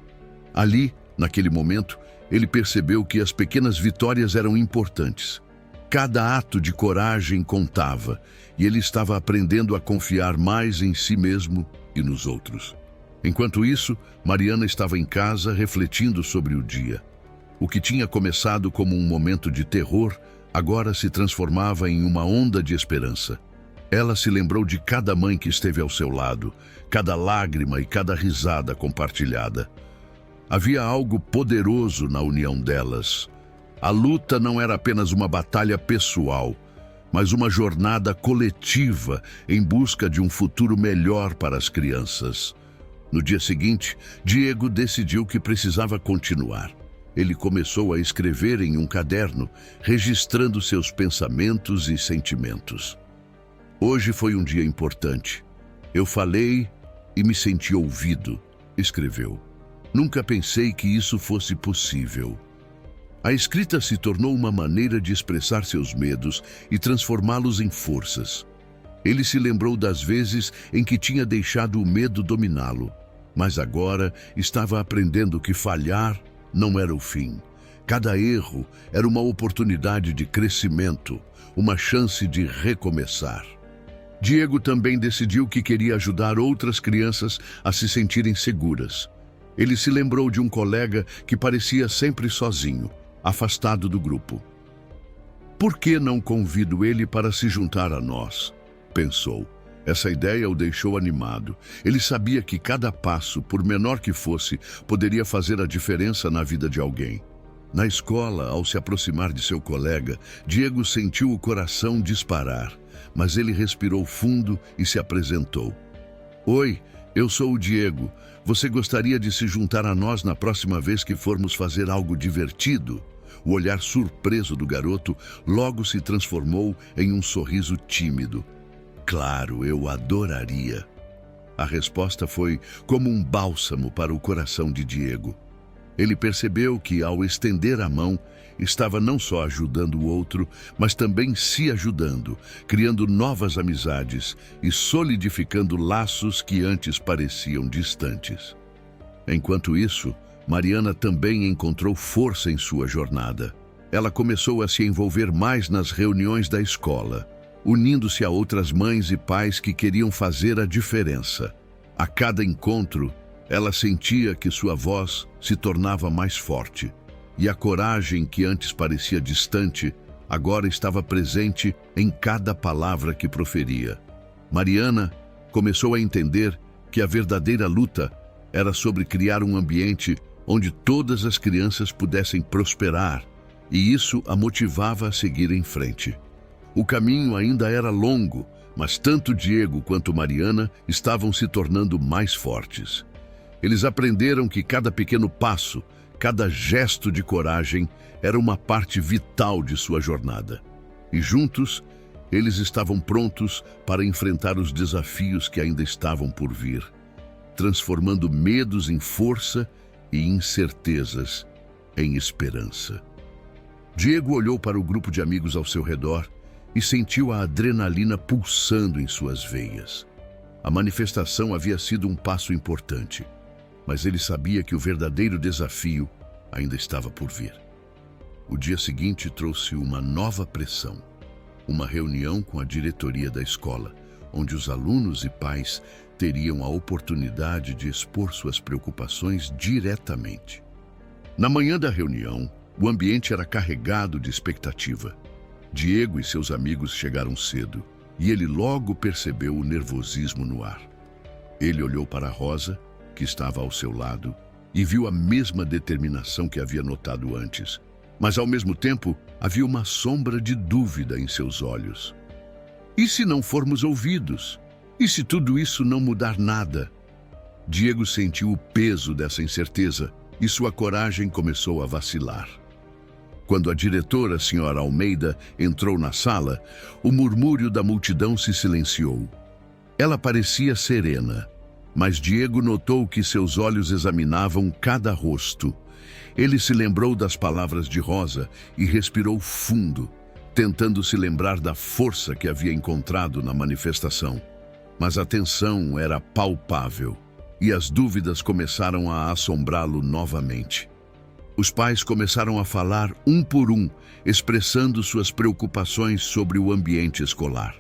Ali, naquele momento, ele percebeu que as pequenas vitórias eram importantes. Cada ato de coragem contava, e ele estava aprendendo a confiar mais em si mesmo e nos outros. Enquanto isso, Mariana estava em casa refletindo sobre o dia. O que tinha começado como um momento de terror, agora se transformava em uma onda de esperança. Ela se lembrou de cada mãe que esteve ao seu lado, cada lágrima e cada risada compartilhada. Havia algo poderoso na união delas. A luta não era apenas uma batalha pessoal, mas uma jornada coletiva em busca de um futuro melhor para as crianças. No dia seguinte, Diego decidiu que precisava continuar. Ele começou a escrever em um caderno, registrando seus pensamentos e sentimentos. Hoje foi um dia importante. Eu falei e me senti ouvido, escreveu. Nunca pensei que isso fosse possível. A escrita se tornou uma maneira de expressar seus medos e transformá-los em forças. Ele se lembrou das vezes em que tinha deixado o medo dominá-lo, mas agora estava aprendendo que falhar não era o fim. Cada erro era uma oportunidade de crescimento, uma chance de recomeçar. Diego também decidiu que queria ajudar outras crianças a se sentirem seguras. Ele se lembrou de um colega que parecia sempre sozinho, afastado do grupo. Por que não convido ele para se juntar a nós? Pensou. Essa ideia o deixou animado. Ele sabia que cada passo, por menor que fosse, poderia fazer a diferença na vida de alguém. Na escola, ao se aproximar de seu colega, Diego sentiu o coração disparar, mas ele respirou fundo e se apresentou. Oi, eu sou o Diego. Você gostaria de se juntar a nós na próxima vez que formos fazer algo divertido? O olhar surpreso do garoto logo se transformou em um sorriso tímido. Claro, eu adoraria. A resposta foi como um bálsamo para o coração de Diego. Ele percebeu que, ao estender a mão, estava não só ajudando o outro, mas também se ajudando, criando novas amizades e solidificando laços que antes pareciam distantes. Enquanto isso, Mariana também encontrou força em sua jornada. Ela começou a se envolver mais nas reuniões da escola, unindo-se a outras mães e pais que queriam fazer a diferença. A cada encontro, ela sentia que sua voz se tornava mais forte, e a coragem que antes parecia distante, agora estava presente em cada palavra que proferia. Mariana começou a entender que a verdadeira luta era sobre criar um ambiente onde todas as crianças pudessem prosperar, e isso a motivava a seguir em frente. O caminho ainda era longo, mas tanto Diego quanto Mariana estavam se tornando mais fortes. Eles aprenderam que cada pequeno passo, cada gesto de coragem era uma parte vital de sua jornada. E juntos, eles estavam prontos para enfrentar os desafios que ainda estavam por vir, transformando medos em força e incertezas em esperança. Diego olhou para o grupo de amigos ao seu redor e sentiu a adrenalina pulsando em suas veias. A manifestação havia sido um passo importante, mas ele sabia que o verdadeiro desafio ainda estava por vir. O dia seguinte trouxe uma nova pressão, uma reunião com a diretoria da escola, onde os alunos e pais teriam a oportunidade de expor suas preocupações diretamente. Na manhã da reunião, o ambiente era carregado de expectativa. Diego e seus amigos chegaram cedo, e ele logo percebeu o nervosismo no ar. Ele olhou para Rosa, que estava ao seu lado, e viu a mesma determinação que havia notado antes. Mas, ao mesmo tempo, havia uma sombra de dúvida em seus olhos. E se não formos ouvidos? E se tudo isso não mudar nada? Diego sentiu o peso dessa incerteza e sua coragem começou a vacilar. Quando a diretora, senhora Almeida, entrou na sala, o murmúrio da multidão se silenciou. Ela parecia serena, mas Diego notou que seus olhos examinavam cada rosto. Ele se lembrou das palavras de Rosa e respirou fundo, tentando se lembrar da força que havia encontrado na manifestação. Mas a tensão era palpável e as dúvidas começaram a assombrá-lo novamente. Os pais começaram a falar um por um, expressando suas preocupações sobre o ambiente escolar.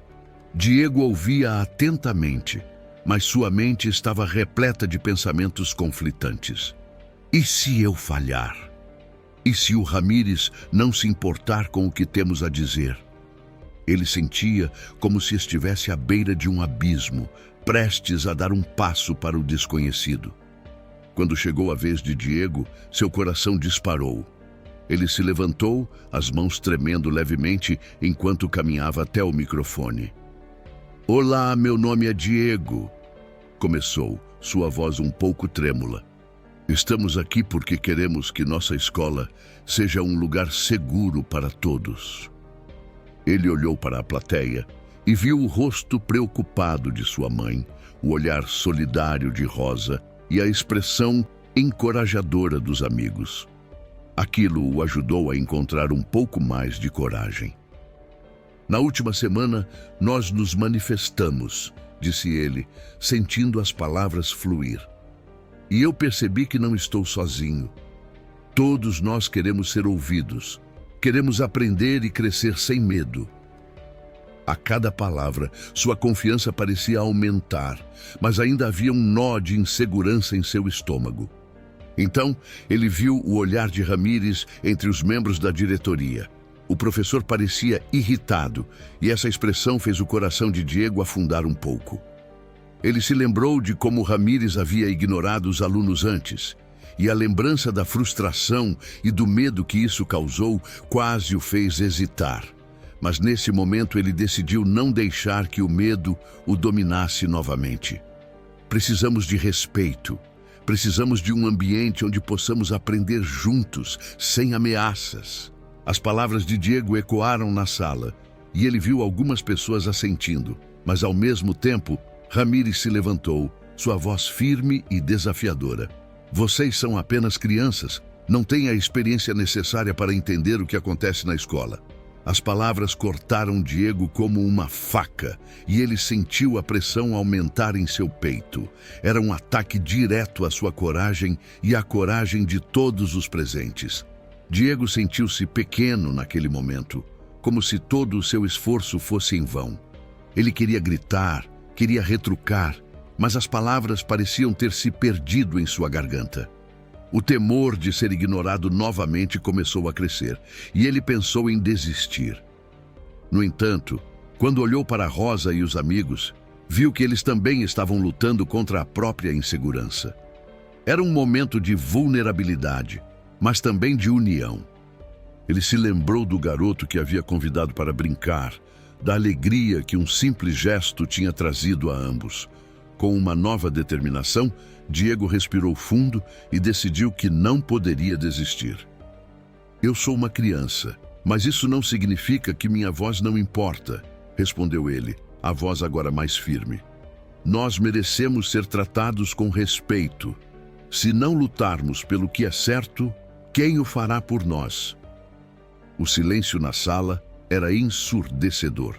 Diego ouvia atentamente, mas sua mente estava repleta de pensamentos conflitantes. E se eu falhar? E se o Ramírez não se importar com o que temos a dizer? Ele sentia como se estivesse à beira de um abismo, prestes a dar um passo para o desconhecido. Quando chegou a vez de Diego, seu coração disparou. Ele se levantou, as mãos tremendo levemente, enquanto caminhava até o microfone. Olá, meu nome é Diego, começou, sua voz um pouco trêmula. Estamos aqui porque queremos que nossa escola seja um lugar seguro para todos. Ele olhou para a plateia e viu o rosto preocupado de sua mãe, o olhar solidário de Rosa e a expressão encorajadora dos amigos. Aquilo o ajudou a encontrar um pouco mais de coragem. Na última semana, nós nos manifestamos, disse ele, sentindo as palavras fluir. E eu percebi que não estou sozinho. Todos nós queremos ser ouvidos. Queremos aprender e crescer sem medo. A cada palavra, sua confiança parecia aumentar, mas ainda havia um nó de insegurança em seu estômago. Então, ele viu o olhar de Ramírez entre os membros da diretoria. O professor parecia irritado, e essa expressão fez o coração de Diego afundar um pouco. Ele se lembrou de como Ramírez havia ignorado os alunos antes, e a lembrança da frustração e do medo que isso causou quase o fez hesitar. Mas nesse momento ele decidiu não deixar que o medo o dominasse novamente. Precisamos de respeito. Precisamos de um ambiente onde possamos aprender juntos, sem ameaças. As palavras de Diego ecoaram na sala, e ele viu algumas pessoas assentindo, mas ao mesmo tempo, Ramírez se levantou, sua voz firme e desafiadora. Vocês são apenas crianças, não têm a experiência necessária para entender o que acontece na escola. As palavras cortaram Diego como uma faca, e ele sentiu a pressão aumentar em seu peito. Era um ataque direto à sua coragem e à coragem de todos os presentes. Diego sentiu-se pequeno naquele momento, como se todo o seu esforço fosse em vão. Ele queria gritar, queria retrucar, mas as palavras pareciam ter se perdido em sua garganta. O temor de ser ignorado novamente começou a crescer, e ele pensou em desistir. No entanto, quando olhou para Rosa e os amigos, viu que eles também estavam lutando contra a própria insegurança. Era um momento de vulnerabilidade, mas também de união. Ele se lembrou do garoto que havia convidado para brincar, da alegria que um simples gesto tinha trazido a ambos. Com uma nova determinação, Diego respirou fundo e decidiu que não poderia desistir. Eu sou uma criança, mas isso não significa que minha voz não importa, respondeu ele, a voz agora mais firme. Nós merecemos ser tratados com respeito. Se não lutarmos pelo que é certo, quem o fará por nós? O silêncio na sala era ensurdecedor.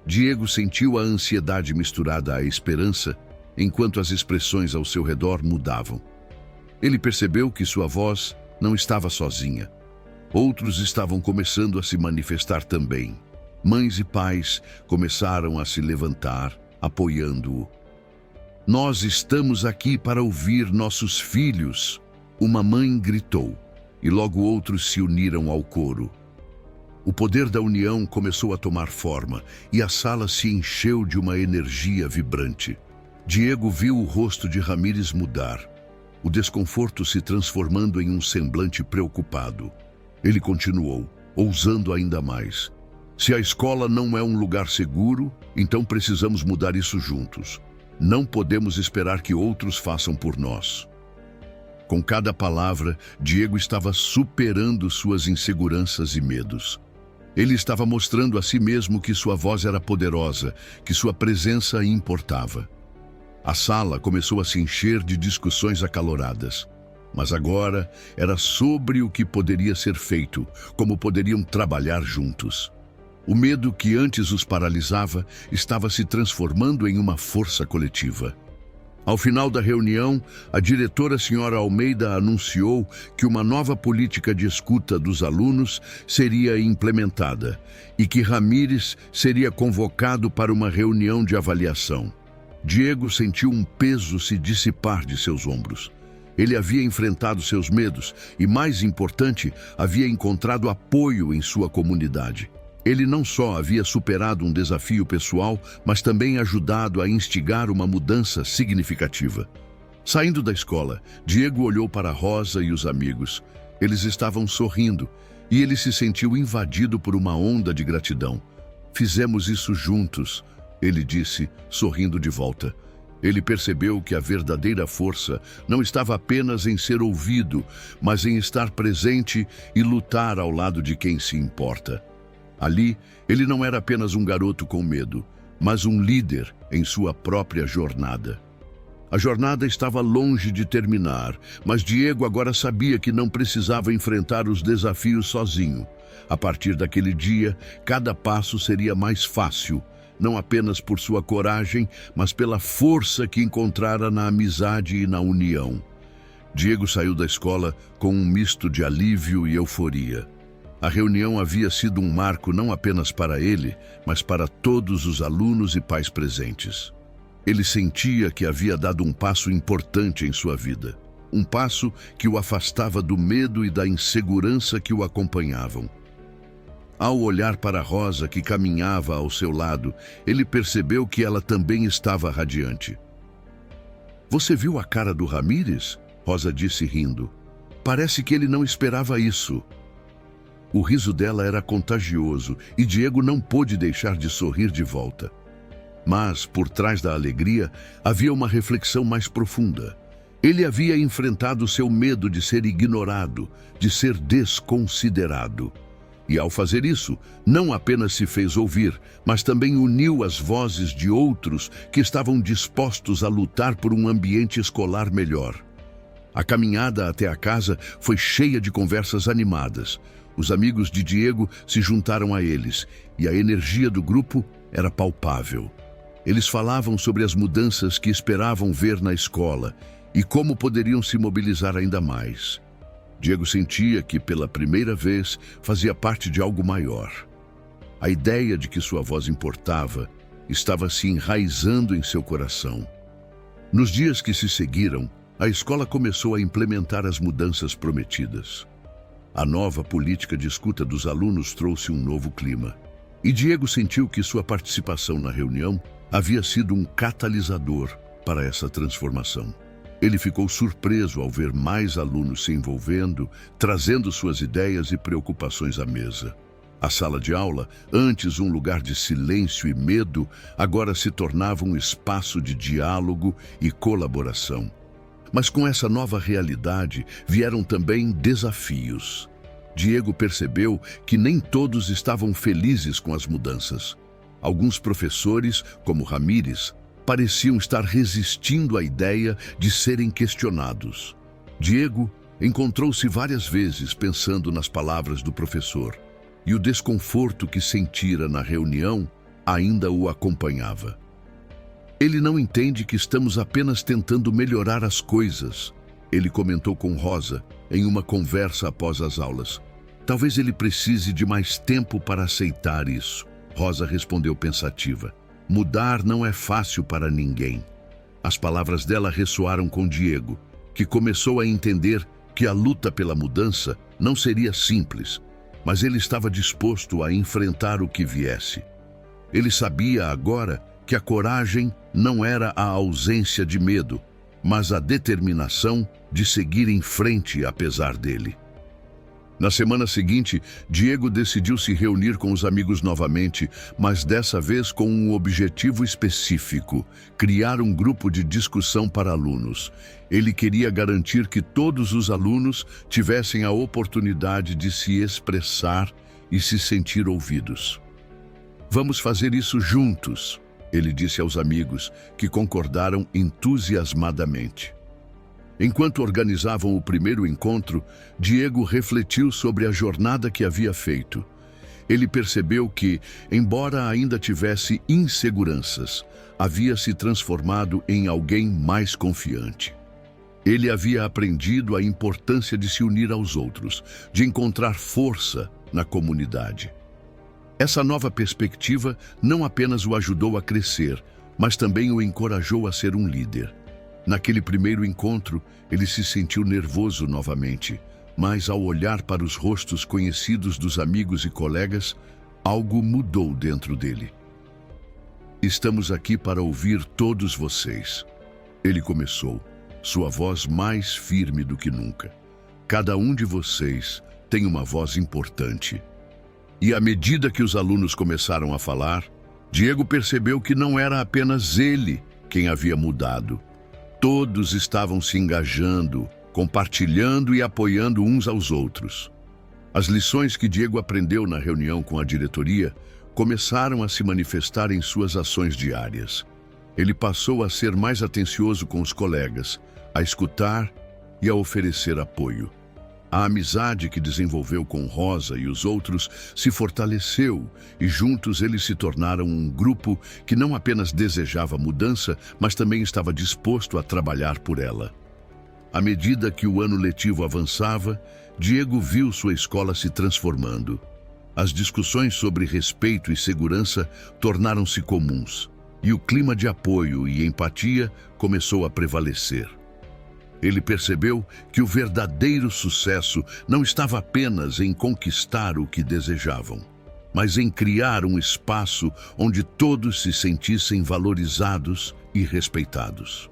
Diego sentiu a ansiedade misturada à esperança, enquanto as expressões ao seu redor mudavam. Ele percebeu que sua voz não estava sozinha. Outros estavam começando a se manifestar também. Mães e pais começaram a se levantar, apoiando-o. Nós estamos aqui para ouvir nossos filhos, uma mãe gritou, e logo outros se uniram ao coro. O poder da união começou a tomar forma e a sala se encheu de uma energia vibrante. Diego viu o rosto de Ramírez mudar, o desconforto se transformando em um semblante preocupado. Ele continuou, ousando ainda mais. Se a escola não é um lugar seguro, então precisamos mudar isso juntos. Não podemos esperar que outros façam por nós. Com cada palavra, Diego estava superando suas inseguranças e medos. Ele estava mostrando a si mesmo que sua voz era poderosa, que sua presença importava. A sala começou a se encher de discussões acaloradas. Mas agora era sobre o que poderia ser feito, como poderiam trabalhar juntos. O medo que antes os paralisava estava se transformando em uma força coletiva. Ao final da reunião, a diretora senhora Almeida anunciou que uma nova política de escuta dos alunos seria implementada e que Ramírez seria convocado para uma reunião de avaliação. Diego sentiu um peso se dissipar de seus ombros. Ele havia enfrentado seus medos e, mais importante, havia encontrado apoio em sua comunidade. Ele não só havia superado um desafio pessoal, mas também ajudado a instigar uma mudança significativa. Saindo da escola, Diego olhou para Rosa e os amigos. Eles estavam sorrindo e ele se sentiu invadido por uma onda de gratidão. Fizemos isso juntos, ele disse, sorrindo de volta. Ele percebeu que a verdadeira força não estava apenas em ser ouvido, mas em estar presente e lutar ao lado de quem se importa. Ali, ele não era apenas um garoto com medo, mas um líder em sua própria jornada. A jornada estava longe de terminar, mas Diego agora sabia que não precisava enfrentar os desafios sozinho. A partir daquele dia, cada passo seria mais fácil, não apenas por sua coragem, mas pela força que encontrara na amizade e na união. Diego saiu da escola com um misto de alívio e euforia. A reunião havia sido um marco não apenas para ele, mas para todos os alunos e pais presentes. Ele sentia que havia dado um passo importante em sua vida. Um passo que o afastava do medo e da insegurança que o acompanhavam. Ao olhar para Rosa, que caminhava ao seu lado, ele percebeu que ela também estava radiante. "Você viu a cara do Ramírez?" Rosa disse rindo. "Parece que ele não esperava isso." O riso dela era contagioso e Diego não pôde deixar de sorrir de volta. Mas, por trás da alegria, havia uma reflexão mais profunda. Ele havia enfrentado seu medo de ser ignorado, de ser desconsiderado. E ao fazer isso, não apenas se fez ouvir, mas também uniu as vozes de outros que estavam dispostos a lutar por um ambiente escolar melhor. A caminhada até a casa foi cheia de conversas animadas. Os amigos de Diego se juntaram a eles, e a energia do grupo era palpável. Eles falavam sobre as mudanças que esperavam ver na escola e como poderiam se mobilizar ainda mais. Diego sentia que, pela primeira vez, fazia parte de algo maior. A ideia de que sua voz importava estava se enraizando em seu coração. Nos dias que se seguiram, a escola começou a implementar as mudanças prometidas. A nova política de escuta dos alunos trouxe um novo clima. E Diego sentiu que sua participação na reunião havia sido um catalisador para essa transformação. Ele ficou surpreso ao ver mais alunos se envolvendo, trazendo suas ideias e preocupações à mesa. A sala de aula, antes um lugar de silêncio e medo, agora se tornava um espaço de diálogo e colaboração. Mas com essa nova realidade vieram também desafios. Diego percebeu que nem todos estavam felizes com as mudanças. Alguns professores, como Ramírez, pareciam estar resistindo à ideia de serem questionados. Diego encontrou-se várias vezes pensando nas palavras do professor, e o desconforto que sentira na reunião ainda o acompanhava. "Ele não entende que estamos apenas tentando melhorar as coisas", ele comentou com Rosa em uma conversa após as aulas. "Talvez ele precise de mais tempo para aceitar isso." Rosa respondeu pensativa. "Mudar não é fácil para ninguém." As palavras dela ressoaram com Diego, que começou a entender que a luta pela mudança não seria simples, mas ele estava disposto a enfrentar o que viesse. Ele sabia agora que a coragem não era a ausência de medo, mas a determinação de seguir em frente apesar dele. Na semana seguinte, Diego decidiu se reunir com os amigos novamente, mas dessa vez com um objetivo específico: criar um grupo de discussão para alunos. Ele queria garantir que todos os alunos tivessem a oportunidade de se expressar e se sentir ouvidos. "Vamos fazer isso juntos", ele disse aos amigos, que concordaram entusiasmadamente. Enquanto organizavam o primeiro encontro, Diego refletiu sobre a jornada que havia feito. Ele percebeu que, embora ainda tivesse inseguranças, havia se transformado em alguém mais confiante. Ele havia aprendido a importância de se unir aos outros, de encontrar força na comunidade. Essa nova perspectiva não apenas o ajudou a crescer, mas também o encorajou a ser um líder. Naquele primeiro encontro, ele se sentiu nervoso novamente, mas ao olhar para os rostos conhecidos dos amigos e colegas, algo mudou dentro dele. "Estamos aqui para ouvir todos vocês", ele começou, sua voz mais firme do que nunca. "Cada um de vocês tem uma voz importante." E à medida que os alunos começaram a falar, Diego percebeu que não era apenas ele quem havia mudado. Todos estavam se engajando, compartilhando e apoiando uns aos outros. As lições que Diego aprendeu na reunião com a diretoria começaram a se manifestar em suas ações diárias. Ele passou a ser mais atencioso com os colegas, a escutar e a oferecer apoio. A amizade que desenvolveu com Rosa e os outros se fortaleceu e juntos eles se tornaram um grupo que não apenas desejava mudança, mas também estava disposto a trabalhar por ela. À medida que o ano letivo avançava, Diego viu sua escola se transformando. As discussões sobre respeito e segurança tornaram-se comuns, e o clima de apoio e empatia começou a prevalecer. Ele percebeu que o verdadeiro sucesso não estava apenas em conquistar o que desejavam, mas em criar um espaço onde todos se sentissem valorizados e respeitados.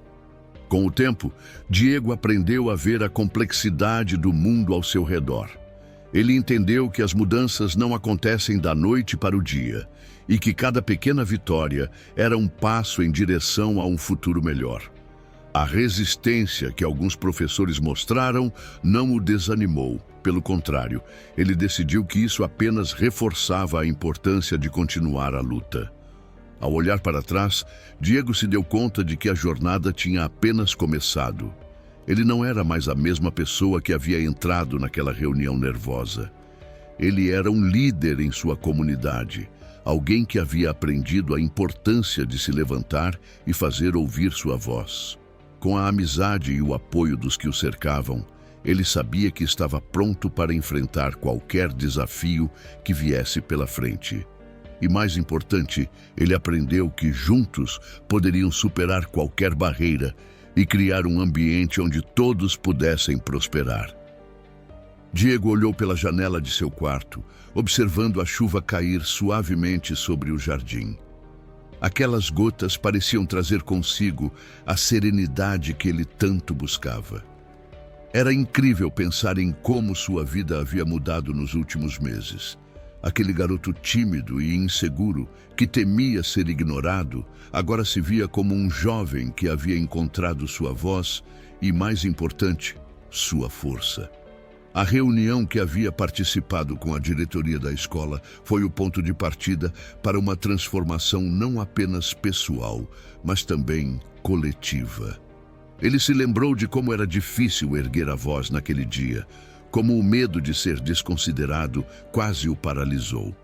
Com o tempo, Diego aprendeu a ver a complexidade do mundo ao seu redor. Ele entendeu que as mudanças não acontecem da noite para o dia e que cada pequena vitória era um passo em direção a um futuro melhor. A resistência que alguns professores mostraram não o desanimou. Pelo contrário, ele decidiu que isso apenas reforçava a importância de continuar a luta. Ao olhar para trás, Diego se deu conta de que a jornada tinha apenas começado. Ele não era mais a mesma pessoa que havia entrado naquela reunião nervosa. Ele era um líder em sua comunidade, alguém que havia aprendido a importância de se levantar e fazer ouvir sua voz. Com a amizade e o apoio dos que o cercavam, ele sabia que estava pronto para enfrentar qualquer desafio que viesse pela frente. E mais importante, ele aprendeu que juntos poderiam superar qualquer barreira e criar um ambiente onde todos pudessem prosperar. Diego olhou pela janela de seu quarto, observando a chuva cair suavemente sobre o jardim. Aquelas gotas pareciam trazer consigo a serenidade que ele tanto buscava. Era incrível pensar em como sua vida havia mudado nos últimos meses. Aquele garoto tímido e inseguro, que temia ser ignorado, agora se via como um jovem que havia encontrado sua voz e, mais importante, sua força. A reunião que havia participado com a diretoria da escola foi o ponto de partida para uma transformação não apenas pessoal, mas também coletiva. Ele se lembrou de como era difícil erguer a voz naquele dia, como o medo de ser desconsiderado quase o paralisou.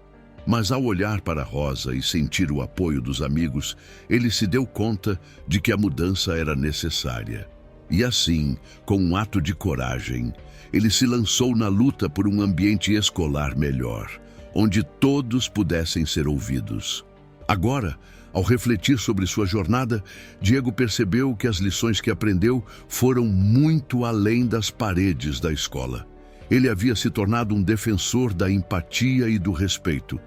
Mas ao olhar para Rosa e sentir o apoio dos amigos, ele se deu conta de que a mudança era necessária. E assim, com um ato de coragem, ele se lançou na luta por um ambiente escolar melhor, onde todos pudessem ser ouvidos. Agora, ao refletir sobre sua jornada, Diego percebeu que as lições que aprendeu foram muito além das paredes da escola. Ele havia se tornado um defensor da empatia e do respeito,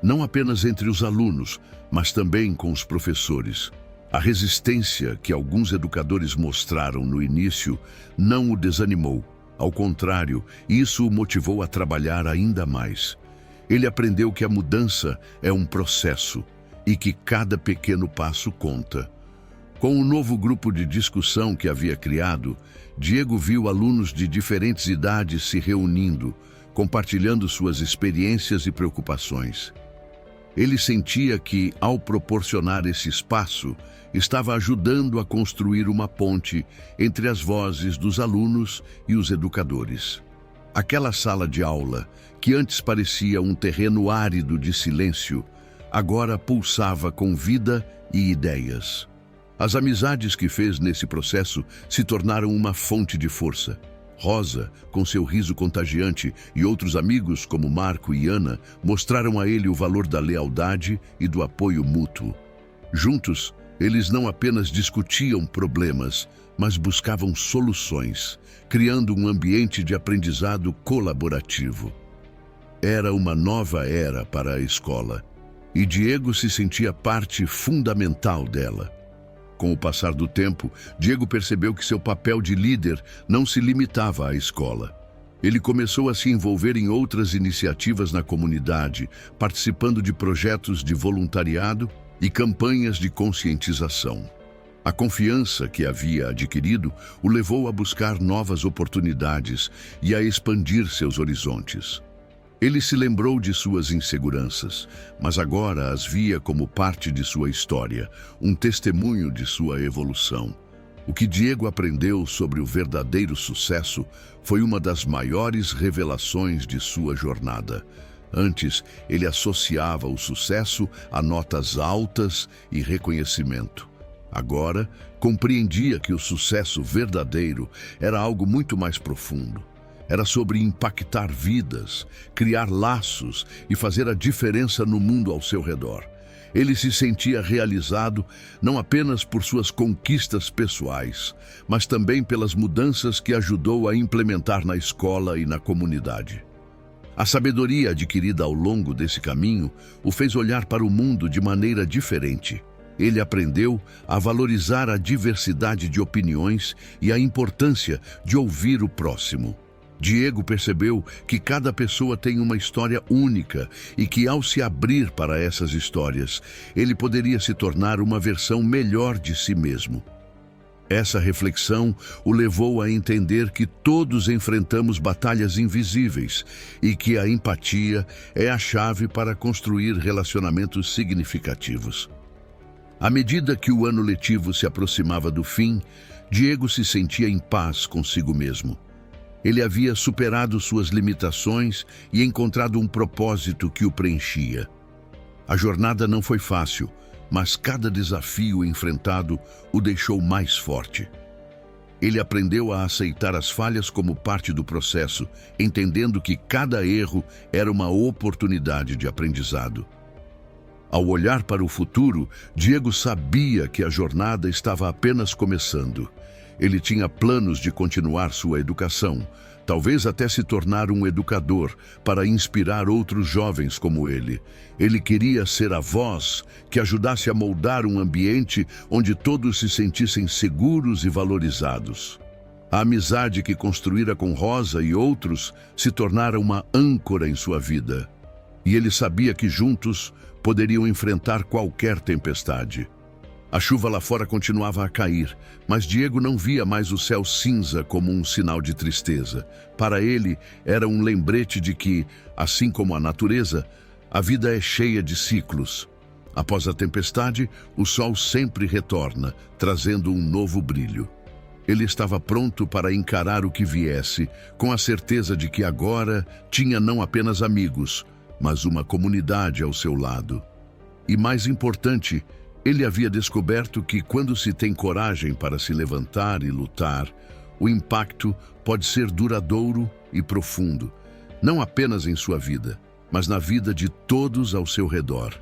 não apenas entre os alunos, mas também com os professores. A resistência que alguns educadores mostraram no início não o desanimou. Ao contrário, isso o motivou a trabalhar ainda mais. Ele aprendeu que a mudança é um processo e que cada pequeno passo conta. Com o novo grupo de discussão que havia criado, Diego viu alunos de diferentes idades se reunindo, compartilhando suas experiências e preocupações. Ele sentia que, ao proporcionar esse espaço, estava ajudando a construir uma ponte entre as vozes dos alunos e os educadores. Aquela sala de aula, que antes parecia um terreno árido de silêncio, agora pulsava com vida e ideias. As amizades que fez nesse processo se tornaram uma fonte de força. Rosa, com seu riso contagiante, e outros amigos como Marco e Ana mostraram a ele o valor da lealdade e do apoio mútuo. Juntos, eles não apenas discutiam problemas, mas buscavam soluções, criando um ambiente de aprendizado colaborativo. Era uma nova era para a escola, e Diego se sentia parte fundamental dela. Com o passar do tempo, Diego percebeu que seu papel de líder não se limitava à escola. Ele começou a se envolver em outras iniciativas na comunidade, participando de projetos de voluntariado e campanhas de conscientização. A confiança que havia adquirido o levou a buscar novas oportunidades e a expandir seus horizontes. Ele se lembrou de suas inseguranças, mas agora as via como parte de sua história, um testemunho de sua evolução. O que Diego aprendeu sobre o verdadeiro sucesso foi uma das maiores revelações de sua jornada. Antes, ele associava o sucesso a notas altas e reconhecimento. Agora, compreendia que o sucesso verdadeiro era algo muito mais profundo. Era sobre impactar vidas, criar laços e fazer a diferença no mundo ao seu redor. Ele se sentia realizado não apenas por suas conquistas pessoais, mas também pelas mudanças que ajudou a implementar na escola e na comunidade. A sabedoria adquirida ao longo desse caminho o fez olhar para o mundo de maneira diferente. Ele aprendeu a valorizar a diversidade de opiniões e a importância de ouvir o próximo. Diego percebeu que cada pessoa tem uma história única e que, ao se abrir para essas histórias, ele poderia se tornar uma versão melhor de si mesmo. Essa reflexão o levou a entender que todos enfrentamos batalhas invisíveis e que a empatia é a chave para construir relacionamentos significativos. À medida que o ano letivo se aproximava do fim, Diego se sentia em paz consigo mesmo. Ele havia superado suas limitações e encontrado um propósito que o preenchia. A jornada não foi fácil, mas cada desafio enfrentado o deixou mais forte. Ele aprendeu a aceitar as falhas como parte do processo, entendendo que cada erro era uma oportunidade de aprendizado. Ao olhar para o futuro, Diego sabia que a jornada estava apenas começando. Ele tinha planos de continuar sua educação, talvez até se tornar um educador para inspirar outros jovens como ele. Ele queria ser a voz que ajudasse a moldar um ambiente onde todos se sentissem seguros e valorizados. A amizade que construíra com Rosa e outros se tornara uma âncora em sua vida. E ele sabia que juntos poderiam enfrentar qualquer tempestade. A chuva lá fora continuava a cair, mas Diego não via mais o céu cinza como um sinal de tristeza. Para ele, era um lembrete de que, assim como a natureza, a vida é cheia de ciclos. Após a tempestade, o sol sempre retorna, trazendo um novo brilho. Ele estava pronto para encarar o que viesse, com a certeza de que agora tinha não apenas amigos, mas uma comunidade ao seu lado. E mais importante, ele havia descoberto que quando se tem coragem para se levantar e lutar, o impacto pode ser duradouro e profundo, não apenas em sua vida, mas na vida de todos ao seu redor.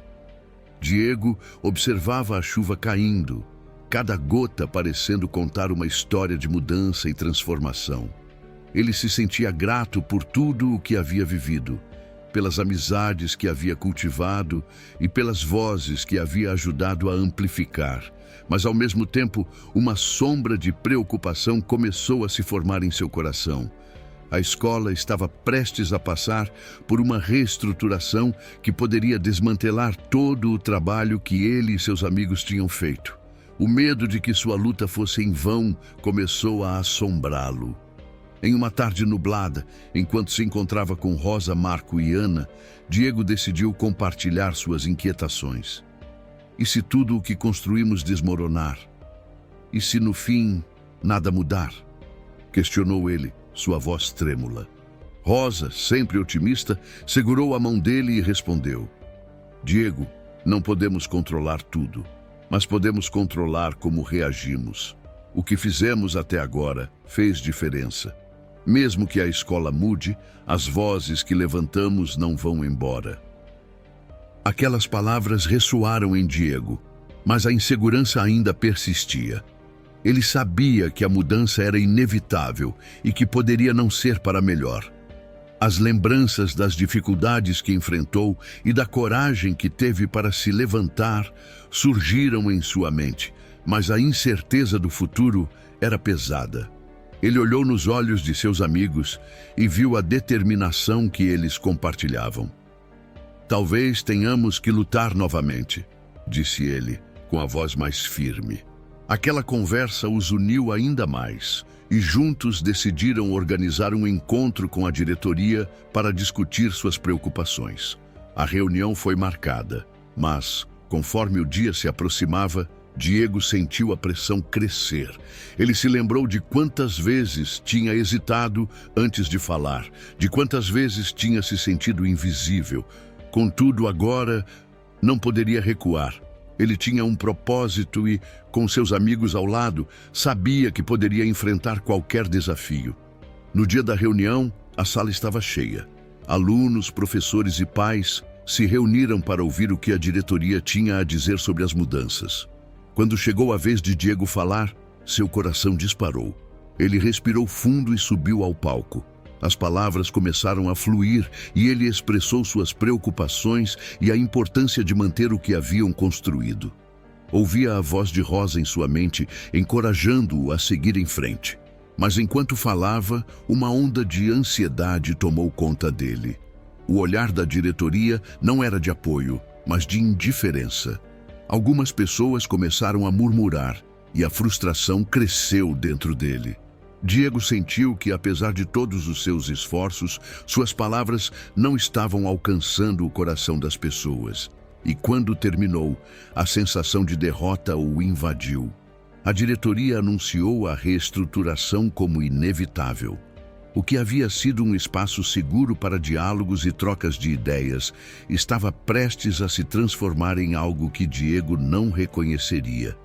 Diego observava a chuva caindo, cada gota parecendo contar uma história de mudança e transformação. Ele se sentia grato por tudo o que havia vivido, pelas amizades que havia cultivado e pelas vozes que havia ajudado a amplificar. Mas, ao mesmo tempo, uma sombra de preocupação começou a se formar em seu coração. A escola estava prestes a passar por uma reestruturação que poderia desmantelar todo o trabalho que ele e seus amigos tinham feito. O medo de que sua luta fosse em vão começou a assombrá-lo. Em uma tarde nublada, enquanto se encontrava com Rosa, Marco e Ana, Diego decidiu compartilhar suas inquietações. E se tudo o que construímos desmoronar? E se no fim nada mudar? Questionou ele, sua voz trêmula. Rosa, sempre otimista, segurou a mão dele e respondeu: Diego, não podemos controlar tudo, mas podemos controlar como reagimos. O que fizemos até agora fez diferença. Mesmo que a escola mude, as vozes que levantamos não vão embora. Aquelas palavras ressoaram em Diego, mas a insegurança ainda persistia. Ele sabia que a mudança era inevitável e que poderia não ser para melhor. As lembranças das dificuldades que enfrentou e da coragem que teve para se levantar surgiram em sua mente, mas a incerteza do futuro era pesada. Ele olhou nos olhos de seus amigos e viu a determinação que eles compartilhavam. Talvez tenhamos que lutar novamente, disse ele, com a voz mais firme. Aquela conversa os uniu ainda mais e juntos decidiram organizar um encontro com a diretoria para discutir suas preocupações. A reunião foi marcada, mas, conforme o dia se aproximava, Diego sentiu a pressão crescer. Ele se lembrou de quantas vezes tinha hesitado antes de falar, de quantas vezes tinha se sentido invisível. Contudo, agora não poderia recuar. Ele tinha um propósito e, com seus amigos ao lado, sabia que poderia enfrentar qualquer desafio. No dia da reunião, a sala estava cheia. Alunos, professores e pais se reuniram para ouvir o que a diretoria tinha a dizer sobre as mudanças. Quando chegou a vez de Diego falar, seu coração disparou. Ele respirou fundo e subiu ao palco. As palavras começaram a fluir e ele expressou suas preocupações e a importância de manter o que haviam construído. Ouvia a voz de Rosa em sua mente, encorajando-o a seguir em frente. Mas enquanto falava, uma onda de ansiedade tomou conta dele. O olhar da diretoria não era de apoio, mas de indiferença. Algumas pessoas começaram a murmurar e a frustração cresceu dentro dele. Diego sentiu que, apesar de todos os seus esforços, suas palavras não estavam alcançando o coração das pessoas. E quando terminou, a sensação de derrota o invadiu. A diretoria anunciou a reestruturação como inevitável. O que havia sido um espaço seguro para diálogos e trocas de ideias estava prestes a se transformar em algo que Diego não reconheceria.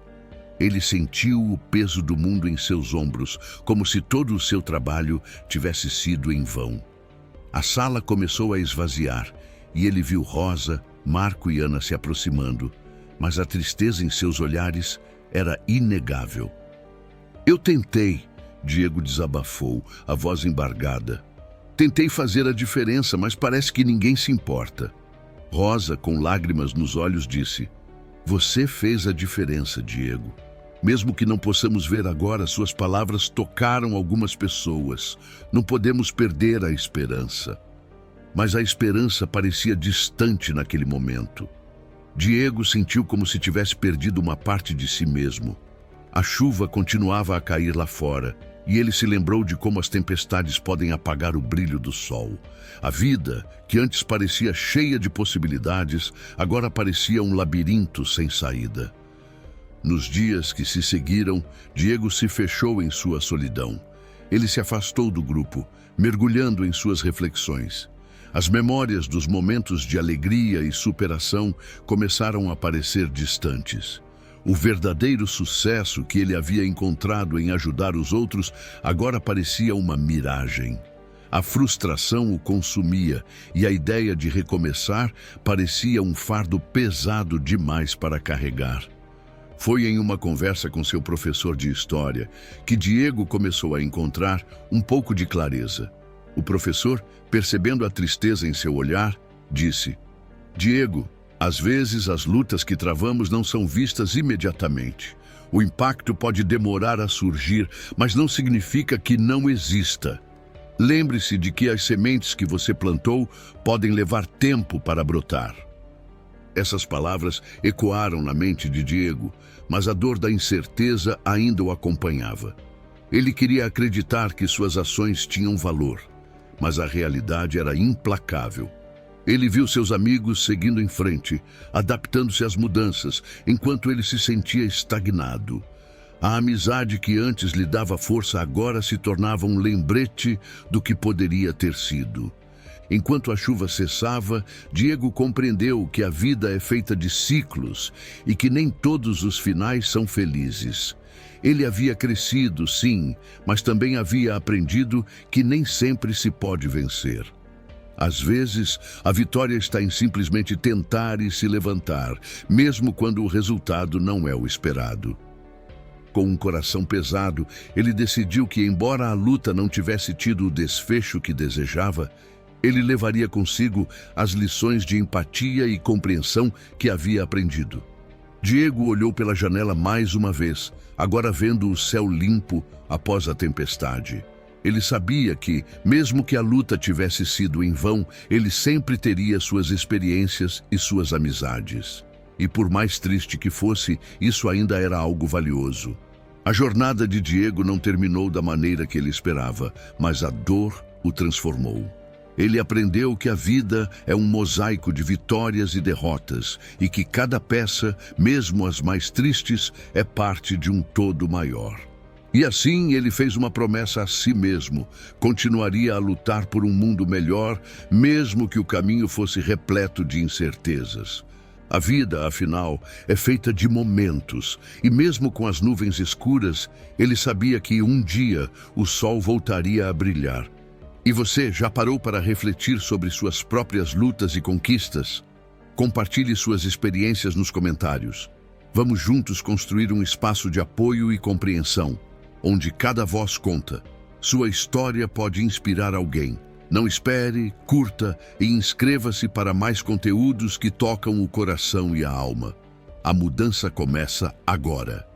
Ele sentiu o peso do mundo em seus ombros, como se todo o seu trabalho tivesse sido em vão. A sala começou a esvaziar e ele viu Rosa, Marco e Ana se aproximando, mas a tristeza em seus olhares era inegável. Eu tentei, Diego desabafou, a voz embargada. Tentei fazer a diferença, mas parece que ninguém se importa. Rosa, com lágrimas nos olhos, disse: Você fez a diferença, Diego. Mesmo que não possamos ver agora, suas palavras tocaram algumas pessoas. Não podemos perder a esperança. Mas a esperança parecia distante naquele momento. Diego sentiu como se tivesse perdido uma parte de si mesmo. A chuva continuava a cair lá fora, e ele se lembrou de como as tempestades podem apagar o brilho do sol. A vida, que antes parecia cheia de possibilidades, agora parecia um labirinto sem saída. Nos dias que se seguiram, Diego se fechou em sua solidão. Ele se afastou do grupo, mergulhando em suas reflexões. As memórias dos momentos de alegria e superação começaram a parecer distantes. O verdadeiro sucesso que ele havia encontrado em ajudar os outros agora parecia uma miragem. A frustração o consumia e a ideia de recomeçar parecia um fardo pesado demais para carregar. Foi em uma conversa com seu professor de história que Diego começou a encontrar um pouco de clareza. O professor, percebendo a tristeza em seu olhar, disse: Diego, às vezes as lutas que travamos não são vistas imediatamente. O impacto pode demorar a surgir, mas não significa que não exista. Lembre-se de que as sementes que você plantou podem levar tempo para brotar. Essas palavras ecoaram na mente de Diego, mas a dor da incerteza ainda o acompanhava. Ele queria acreditar que suas ações tinham valor, mas a realidade era implacável. Ele viu seus amigos seguindo em frente, adaptando-se às mudanças, enquanto ele se sentia estagnado. A amizade que antes lhe dava força agora se tornava um lembrete do que poderia ter sido. Enquanto a chuva cessava, Diego compreendeu que a vida é feita de ciclos e que nem todos os finais são felizes. Ele havia crescido, sim, mas também havia aprendido que nem sempre se pode vencer. Às vezes, a vitória está em simplesmente tentar e se levantar, mesmo quando o resultado não é o esperado. Com um coração pesado, ele decidiu que, embora a luta não tivesse tido o desfecho que desejava, ele levaria consigo as lições de empatia e compreensão que havia aprendido. Diego olhou pela janela mais uma vez, agora vendo o céu limpo após a tempestade. Ele sabia que, mesmo que a luta tivesse sido em vão, ele sempre teria suas experiências e suas amizades. E por mais triste que fosse, isso ainda era algo valioso. A jornada de Diego não terminou da maneira que ele esperava, mas a dor o transformou. Ele aprendeu que a vida é um mosaico de vitórias e derrotas e que cada peça, mesmo as mais tristes, é parte de um todo maior. E assim ele fez uma promessa a si mesmo: continuaria a lutar por um mundo melhor, mesmo que o caminho fosse repleto de incertezas. A vida, afinal, é feita de momentos, e mesmo com as nuvens escuras, ele sabia que um dia o sol voltaria a brilhar. E você já parou para refletir sobre suas próprias lutas e conquistas? Compartilhe suas experiências nos comentários. Vamos juntos construir um espaço de apoio e compreensão, onde cada voz conta. Sua história pode inspirar alguém. Não espere, curta e inscreva-se para mais conteúdos que tocam o coração e a alma. A mudança começa agora.